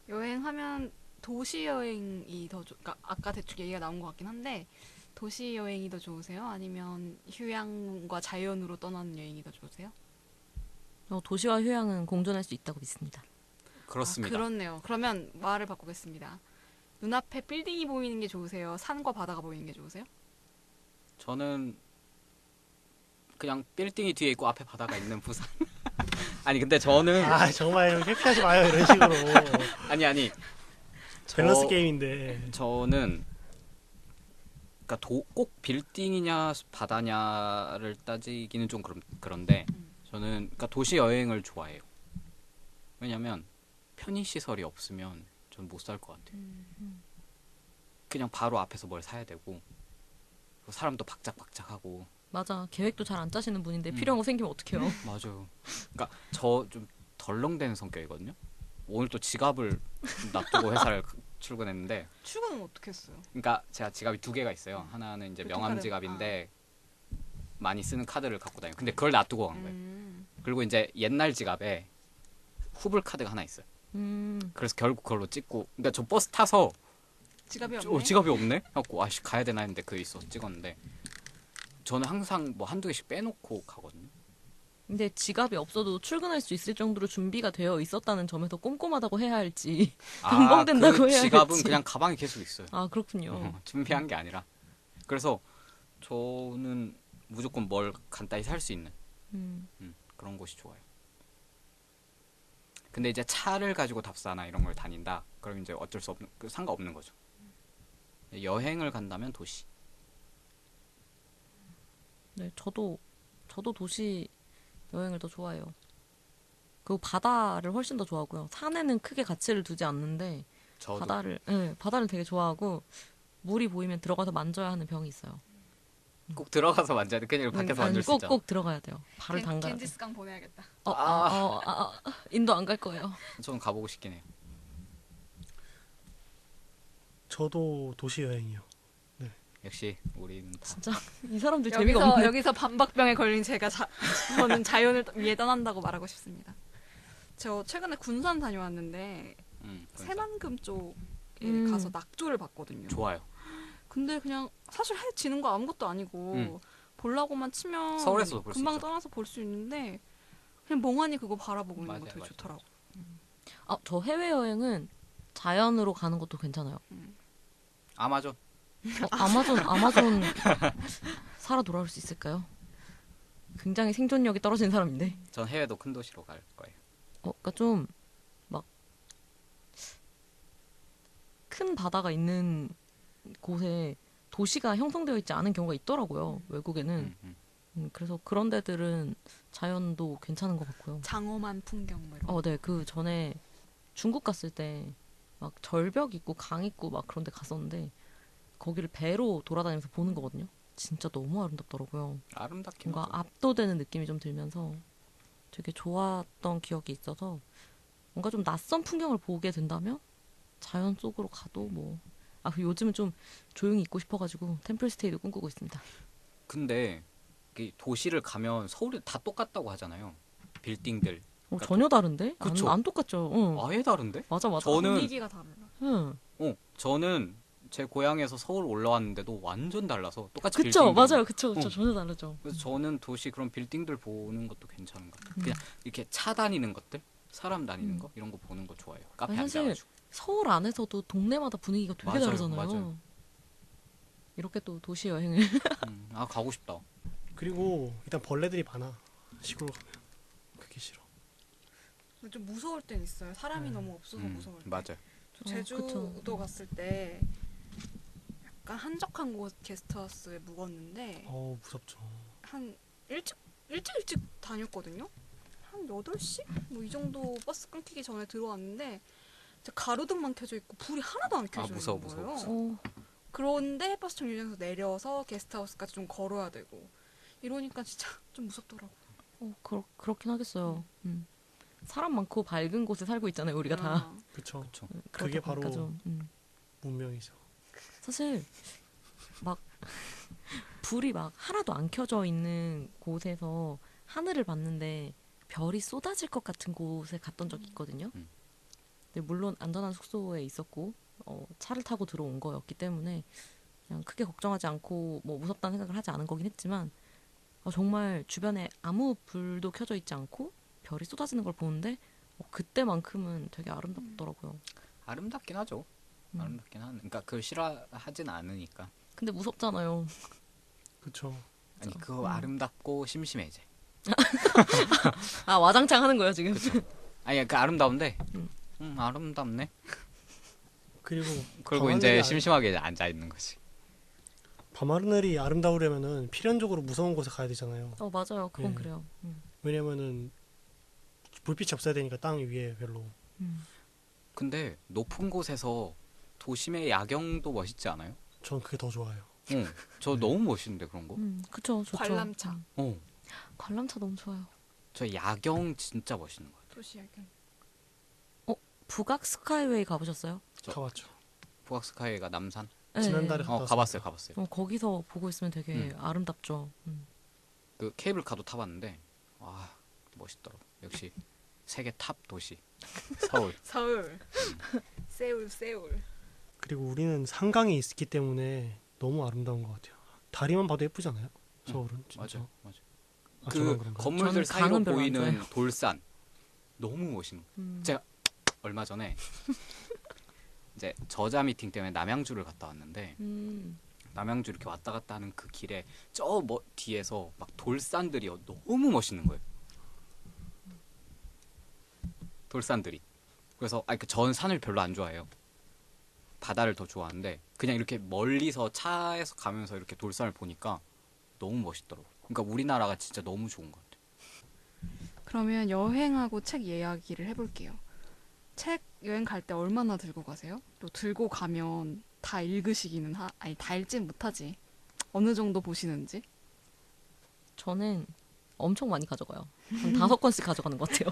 여행하면 도시 여행이 더 그러니까 아까 대충 얘기가 나온 것 같긴 한데 도시 여행이 더 좋으세요? 아니면 휴양과 자연으로 떠나는 여행이 더 좋으세요? 도시와 휴양은 공존할 수 있다고 믿습니다. 그렇습니다. 아, 그렇네요. 그러면 말을 바꾸겠습니다. 눈앞에 빌딩이 보이는 게 좋으세요? 산과 바다가 보이는 게 좋으세요? 저는 그냥 빌딩이 뒤에 있고 앞에 바다가 있는 부산. 아니 근데 저는 아 정말 회피하지 마요 이런 식으로. 아니 밸런스 저- 게임인데. 저는 그러니까 꼭 빌딩이냐 바다냐를 따지기는 좀 그런데 저는 그러니까 도시 여행을 좋아해요. 왜냐면 편의 시설이 없으면 전 못 살 것 같아요. 그냥 바로 앞에서 뭘 사야 되고 사람도 박짝박짝하고. 맞아 계획도 잘 안 짜시는 분인데 음. 필요한 거 생기면 어떡해요? 맞아요. 그러니까 저 좀 덜렁대는 성격이거든요. 오늘 또 지갑을 놔두고 회사를 출근했는데, 출근은 어떻게 했어요? 그러니까 제가 지갑이 두 개가 있어요. 하나는 이제 명함 교통카드. 지갑인데 많이 쓰는 카드를 갖고 다녀요. 근데 그걸 놔두고 간 거예요. 음. 그리고 이제 옛날 지갑에 후불 카드가 하나 있어요. 그래서 결국 그걸로 찍고, 그러니까 저 버스 타서 지갑이 없네. 지갑이 없네? 하고 아씨 가야 되나 했는데 그게 있어 찍었는데, 저는 항상 뭐 한두 개씩 빼놓고 가거든요. 근데 지갑이 없어도 출근할 수 있을 정도로 준비가 되어 있었다는 점에서 꼼꼼하다고 해야 할지 덤벙댄다고 그 해야 지갑은 할지. 그냥 가방에 계속 있어요. 아 그렇군요. 준비한 게 아니라. 그래서 저는 무조건 뭘 간단히 살 수 있는 그런 곳이 좋아요. 근데 이제 차를 가지고 답사나 이런 걸 다닌다. 그럼 이제 어쩔 수 없는, 상관없는 거죠. 여행을 간다면 도시. 네, 저도 도시 여행을 더 좋아해요. 그리고 바다를 훨씬 더 좋아하고요. 산에는 크게 가치를 두지 않는데 저도 바다를 되게 좋아하고 물이 보이면 들어가서 만져야 하는 병이 있어요. 꼭 들어가서 만져야 돼. 그냥 밖에서 만질 수 있잖아. 꼭 들어가야 돼요. 발을 담가야 돼요. 겐지스강 보내야겠다. 인도 안 갈 거예요. 저는 가보고 싶긴 해요. 저도 도시 여행이요. 역시 우리는 다 진짜 이 사람들 재미가 없네. 여기서 반박병에 걸린 저는 자연을 위해 떠난다고 말하고 싶습니다. 저 최근에 군산 다녀왔는데 그러니까. 새만금 쪽에 가서 낙조를 봤거든요. 좋아요. 근데 그냥 사실 해 지는 거 아무것도 아니고 보려고만 치면 서울에서도 볼 수 금방 있죠. 떠나서 볼 수 있는데 그냥 멍하니 그거 바라보고 있는 거 되게 맞아요. 좋더라고. 저 해외 여행은 자연으로 가는 것도 괜찮아요. 아마존. 아마존 살아 돌아올 수 있을까요? 굉장히 생존력이 떨어진 사람인데. 전 해외도 큰 도시로 갈 거예요. 그러니까 좀 막 큰 바다가 있는 곳에 도시가 형성되어 있지 않은 경우가 있더라고요. 외국에는. 그래서 그런 데들은 자연도 괜찮은 것 같고요. 장엄한 풍경 뭐 이런. 네. 그 전에 중국 갔을 때 막 절벽 있고 강 있고 막 그런 데 갔었는데 거기를 배로 돌아다니면서 보는 거거든요. 진짜 너무 아름답더라고요. 아름답긴 뭔가 하죠. 압도되는 느낌이 좀 들면서 되게 좋았던 기억이 있어서 뭔가 좀 낯선 풍경을 보게 된다면 자연 속으로 가도 뭐. 그리고 요즘은 좀 조용히 있고 싶어가지고 템플스테이도 꿈꾸고 있습니다. 근데 이 도시를 가면 서울이 다 똑같다고 하잖아요. 빌딩들. 전혀 다른데? 그쵸? 안 똑같죠. 응. 아예 다른데? 맞아. 저는 분위기가 달라. 응. 저는 제 고향에서 서울 올라왔는데도 완전 달라서 똑같이 그쵸, 빌딩들. 맞아요. 그쵸. 응. 전혀 다르죠. 그래서 저는 도시 그런 빌딩들 보는 것도 괜찮은 것 같아요. 그냥 이렇게 차 다니는 것들, 사람 다니는 거 이런 거 보는 거 좋아해요. 카페 사실 앉아가지고. 서울 안에서도 동네마다 분위기가 되게 맞아요, 다르잖아요. 맞아요. 이렇게 또 도시 여행을. 가고 싶다. 그리고 일단 벌레들이 많아. 시골 가면 그게 싫어. 좀 무서울 땐 있어요. 사람이 너무 없어서 무서울 때. 맞아요. 저 제주도 그쵸. 갔을 때 약간 한적한 곳 게스트하우스에 묵었는데 무섭죠. 한 일찍 다녔거든요. 한 8시? 뭐 이 정도 버스 끊기기 전에 들어왔는데 진짜 가로등만 켜져 있고 불이 하나도 안 켜져 무서워, 있는 무서워, 거예요. 무서워. 그런데 버스 정류장에서 내려서 게스트하우스까지 좀 걸어야 되고 이러니까 진짜 좀 무섭더라고. 그렇긴 하겠어요. 사람 많고 밝은 곳에 살고 있잖아요, 우리가 다. 그쵸. 그렇죠. 그게 그러다 보니까 바로 좀, 문명이죠. 사실 막 불이 막 하나도 안 켜져 있는 곳에서 하늘을 봤는데 별이 쏟아질 것 같은 곳에 갔던 적이 있거든요. 근데 물론 안전한 숙소에 있었고 차를 타고 들어온 거였기 때문에 그냥 크게 걱정하지 않고 뭐 무섭다는 생각을 하지 않은 거긴 했지만 정말 주변에 아무 불도 켜져 있지 않고 별이 쏟아지는 걸 보는데 그때만큼은 되게 아름답더라고요. 아름답긴 하죠. 아름답긴 하는. 그러니까 그걸 싫어하진 않으니까. 근데 무섭잖아요. 그쵸. 아니 그거 아름답고 심심해제. 아 와장창 하는 거예요 지금. 아니 그 아름다운데. 아름답네. 그리고 그리고 밤하늘이 이제 심심하게 앉아 있는 거지. 밤하늘이 아름다우려면은 필연적으로 무서운 곳에 가야 되잖아요. 맞아요. 그건 예. 그래요. 왜냐면은 불빛이 없어야 되니까 땅 위에 별로. 근데 높은 곳에서 도심의 야경도 멋있지 않아요? 전 그게 더 좋아요. 저 너무 멋있는데 그런 거. 그쵸, 좋죠. 관람차. 관람차 너무 좋아요. 저 야경 진짜 멋있는 것 같아요. 도시 야경. 북악 스카이웨이 가보셨어요? 가봤죠. 북악스카이가 남산? 네. 지난달에 갔다 가봤어요. 거기서 보고 있으면 되게 아름답죠. 그 케이블카도 타봤는데 와 멋있더라고. 역시 세계 탑 도시 서울. 서울. 세울. 그리고 우리는 한강이 있기 때문에 너무 아름다운 것 같아요. 다리만 봐도 예쁘잖아요. 서울은 진짜. 맞아. 아, 저만 그 그런가요? 건물들 저는 사이로 강은 별로 안 보이는 좋아해요. 돌산 너무 멋있는 거. 제가 얼마 전에 이제 저자 미팅 때문에 남양주를 갔다 왔는데 남양주 이렇게 왔다 갔다 하는 그 길에 저 뒤에서 막 돌산들이 너무 멋있는 거예요. 돌산들이. 그래서 전 산을 별로 안 좋아해요. 바다를 더 좋아하는데 그냥 이렇게 멀리서 차에서 가면서 이렇게 돌산을 보니까 너무 멋있더라고. 그러니까 우리나라가 진짜 너무 좋은 것 같아요. 그러면 여행하고 책 이야기를 해볼게요. 책 여행 갈 때 얼마나 들고 가세요? 또 들고 가면 다 읽으시기는 아니 다 읽진 못하지. 어느 정도 보시는지? 저는 엄청 많이 가져가요. 한 5권씩 가져가는 것 같아요.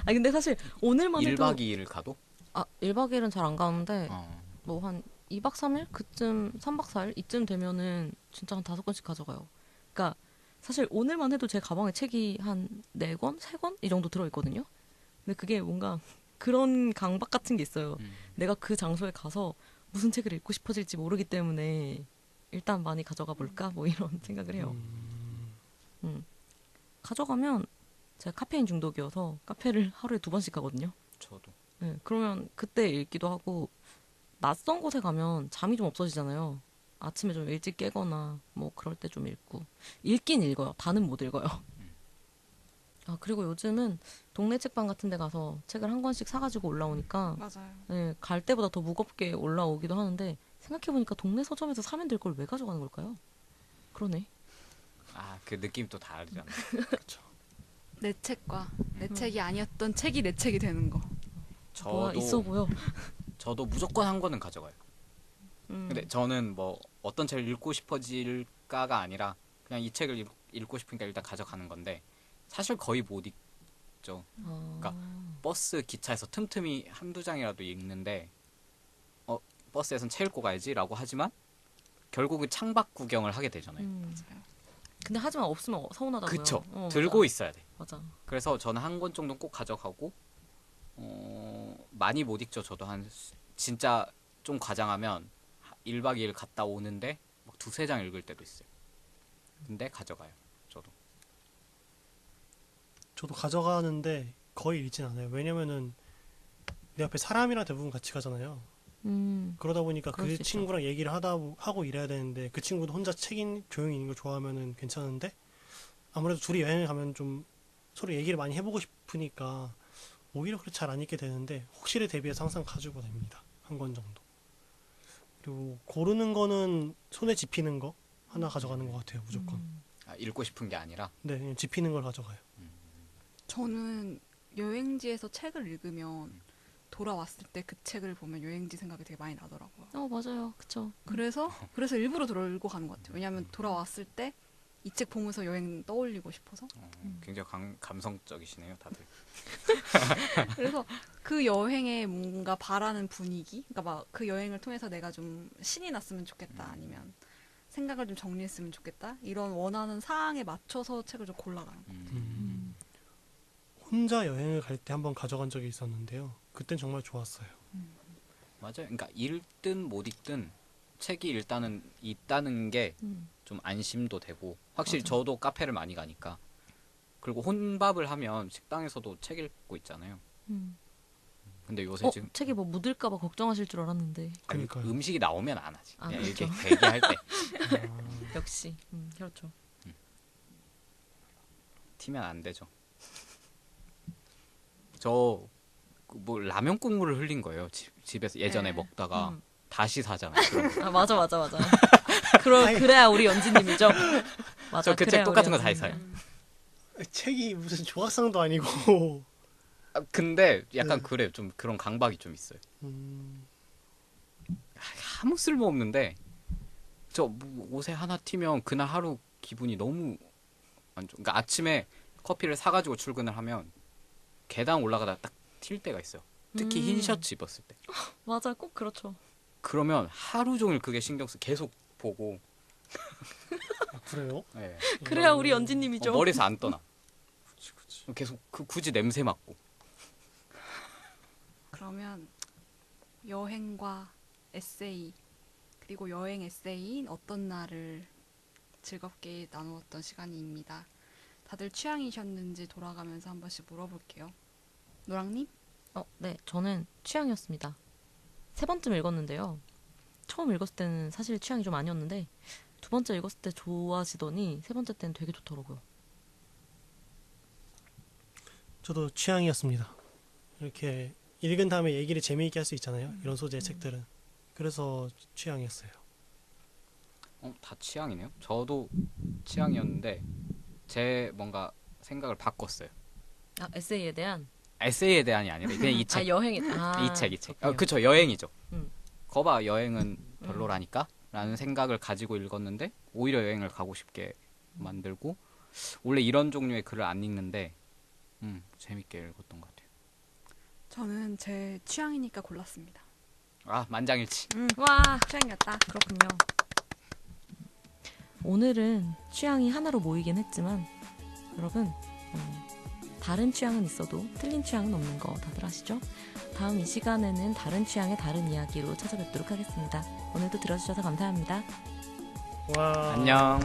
아니 근데 사실 오늘만 해도 1박 2일 가도? 1박 2일은 잘 안 가는데 어. 뭐 한 2박 3일? 그쯤 3박 4일? 이쯤 되면은 진짜 한 5권씩 가져가요. 그러니까 사실 오늘만 해도 제 가방에 책이 한 4권? 3권? 이 정도 들어있거든요. 근데 그게 뭔가 그런 강박 같은 게 있어요. 내가 그 장소에 가서 무슨 책을 읽고 싶어질지 모르기 때문에 일단 많이 가져가 볼까? 뭐 이런 생각을 해요. 가져가면 제가 카페인 중독이어서 카페를 하루에 2번씩 가거든요. 저도. 네, 그러면 그때 읽기도 하고 낯선 곳에 가면 잠이 좀 없어지잖아요. 아침에 좀 일찍 깨거나 뭐 그럴 때 좀 읽고 읽긴 읽어요. 다는 못 읽어요. 그리고 요즘은 동네 책방 같은 데 가서 책을 한 권씩 사가지고 올라오니까 맞아요. 네, 갈 때보다 더 무겁게 올라오기도 하는데 생각해보니까 동네 서점에서 사면 될 걸 왜 가져가는 걸까요? 그러네. 그 느낌이 또 다르잖아. 그렇죠. 내 책과 내 책이 아니었던 책이 내 책이 되는 거. 뭐가 있어 보여. 저도 무조건 한 권은 가져가요. 근데 저는 뭐 어떤 책을 읽고 싶어질까가 아니라 그냥 이 책을 읽고 싶으니까 일단 가져가는 건데 사실 거의 못 읽죠. 그러니까 버스 기차에서 틈틈이 한두 장이라도 읽는데 버스에선 책 읽고 가야지라고 하지만 결국은 창밖 구경을 하게 되잖아요. 맞아요. 근데 하지만 없으면 서운하다고요. 그쵸. 맞아. 들고 있어야 돼. 맞아. 그래서 저는 한 권 정도 꼭 가져가고 많이 못 읽죠. 저도 한 진짜 좀 과장하면 1박 2일 갔다 오는데 막 2-3장 읽을 때도 있어요. 근데 가져가요. 저도 가져가는데 거의 읽진 않아요. 왜냐면은 내 앞에 사람이랑 대부분 같이 가잖아요. 그러다 보니까 그럴 수 그 있죠. 친구랑 얘기를 하고 이래야 되는데 그 친구도 혼자 조용히 있는 걸 좋아하면은 괜찮은데 아무래도 둘이 여행을 가면 좀 서로 얘기를 많이 해보고 싶으니까 오히려 그렇게 잘 안 읽게 되는데 혹시를 대비해서 항상 가지고 다닙니다. 한 권 정도. 그리고 고르는 거는 손에 집히는 거 하나 가져가는 것 같아요. 무조건. 읽고 싶은 게 아니라 네, 그냥 집히는 걸 가져가요. 저는 여행지에서 책을 읽으면 돌아왔을 때 그 책을 보면 여행지 생각이 되게 많이 나더라고요. 맞아요. 그쵸. 그래서 일부러 들고 가는 것 같아요. 왜냐하면 돌아왔을 때 이 책 보면서 여행 떠올리고 싶어서. 굉장히 감성적이시네요, 다들. 그래서 그 여행에 뭔가 바라는 분위기, 그러니까 막 그 여행을 통해서 내가 좀 신이 났으면 좋겠다, 아니면 생각을 좀 정리했으면 좋겠다, 이런 원하는 사항에 맞춰서 책을 좀 골라가요. 혼자 여행을 갈 때 한번 가져간 적이 있었는데요. 그땐 정말 좋았어요. 맞아요. 그러니까 읽든 못 읽든 책이 일단은 있다는 게 좀 안심도 되고, 확실히 맞아요. 저도 카페를 많이 가니까, 그리고 혼밥을 하면 식당에서도 책 읽고 있잖아요. 음. 근데 요새 지금 책이 뭐 묻을까봐 걱정하실 줄 알았는데. 아니, 그러니까요. 음식이 나오면 안 하지. 아, 그냥 그렇죠. 이렇게 대기할 때 역시. 그렇죠. 튀면 안 되죠. 저 뭐 라면 국물을 흘린 거예요. 집에서 예전에 네. 먹다가 음. 다시 사잖아요. 그럼 아, 맞아. 그래야 우리 연지님이죠. 맞아. 저 그 책 그래야 똑같은 우리 거 다 연지님. 있어요. 책이 무슨 조각상도 아니고. 근데 약간 네. 그래요. 좀 그런 강박이 좀 있어요. 음, 아무 쓸모 없는데 저 옷에 하나 튀면 그날 하루 기분이 너무 안 좋아. 그러니까 아침에 커피를 사가지고 출근을 하면 계단 올라가다 딱 튈 때가 있어요. 특히 흰 셔츠 입었을 때. 맞아. 꼭 그렇죠. 그러면 하루 종일 그게 신경 쓰 계속 보고. 그래요? 네. 그래야 우리 연지님이죠. 머리에서 안 떠나. 계속 굳이 냄새 맡고. 그러면 여행과 에세이, 그리고 여행 에세이인 어떤 날을 즐겁게 나누었던 시간입니다. 다들 취향이셨는지 돌아가면서 한 번씩 물어볼게요. 노랑님? 네. 저는 취향이었습니다. 3번쯤 읽었는데요. 처음 읽었을 때는 사실 취향이 좀 아니었는데 2번째 읽었을 때 좋아지더니 3번째 때는 되게 좋더라고요. 저도 취향이었습니다. 이렇게 읽은 다음에 얘기를 재미있게 할 수 있잖아요. 이런 소재의 책들은. 그래서 취향이었어요. 다 취향이네요. 저도 취향이었는데 제 뭔가 생각을 바꿨어요. 아, 에세이에 대한? 에세이에 대한이 아니라 그냥 이 책. 여행에. 이 책. 그렇군요. 그쵸, 여행이죠. 음. 거봐, 여행은 별로라니까? 라는 생각을 가지고 읽었는데, 오히려 여행을 가고 싶게 만들고, 원래 이런 종류의 글을 안 읽는데, 재밌게 읽었던 것 같아요. 저는 제 취향이니까 골랐습니다. 아, 만장일치. 와, 취향이었다. 그렇군요. 오늘은 취향이 하나로 모이긴 했지만 여러분, 다른 취향은 있어도 틀린 취향은 없는 거 다들 아시죠? 다음 이 시간에는 다른 취향의 다른 이야기로 찾아뵙도록 하겠습니다. 오늘도 들어주셔서 감사합니다. 와. 안녕.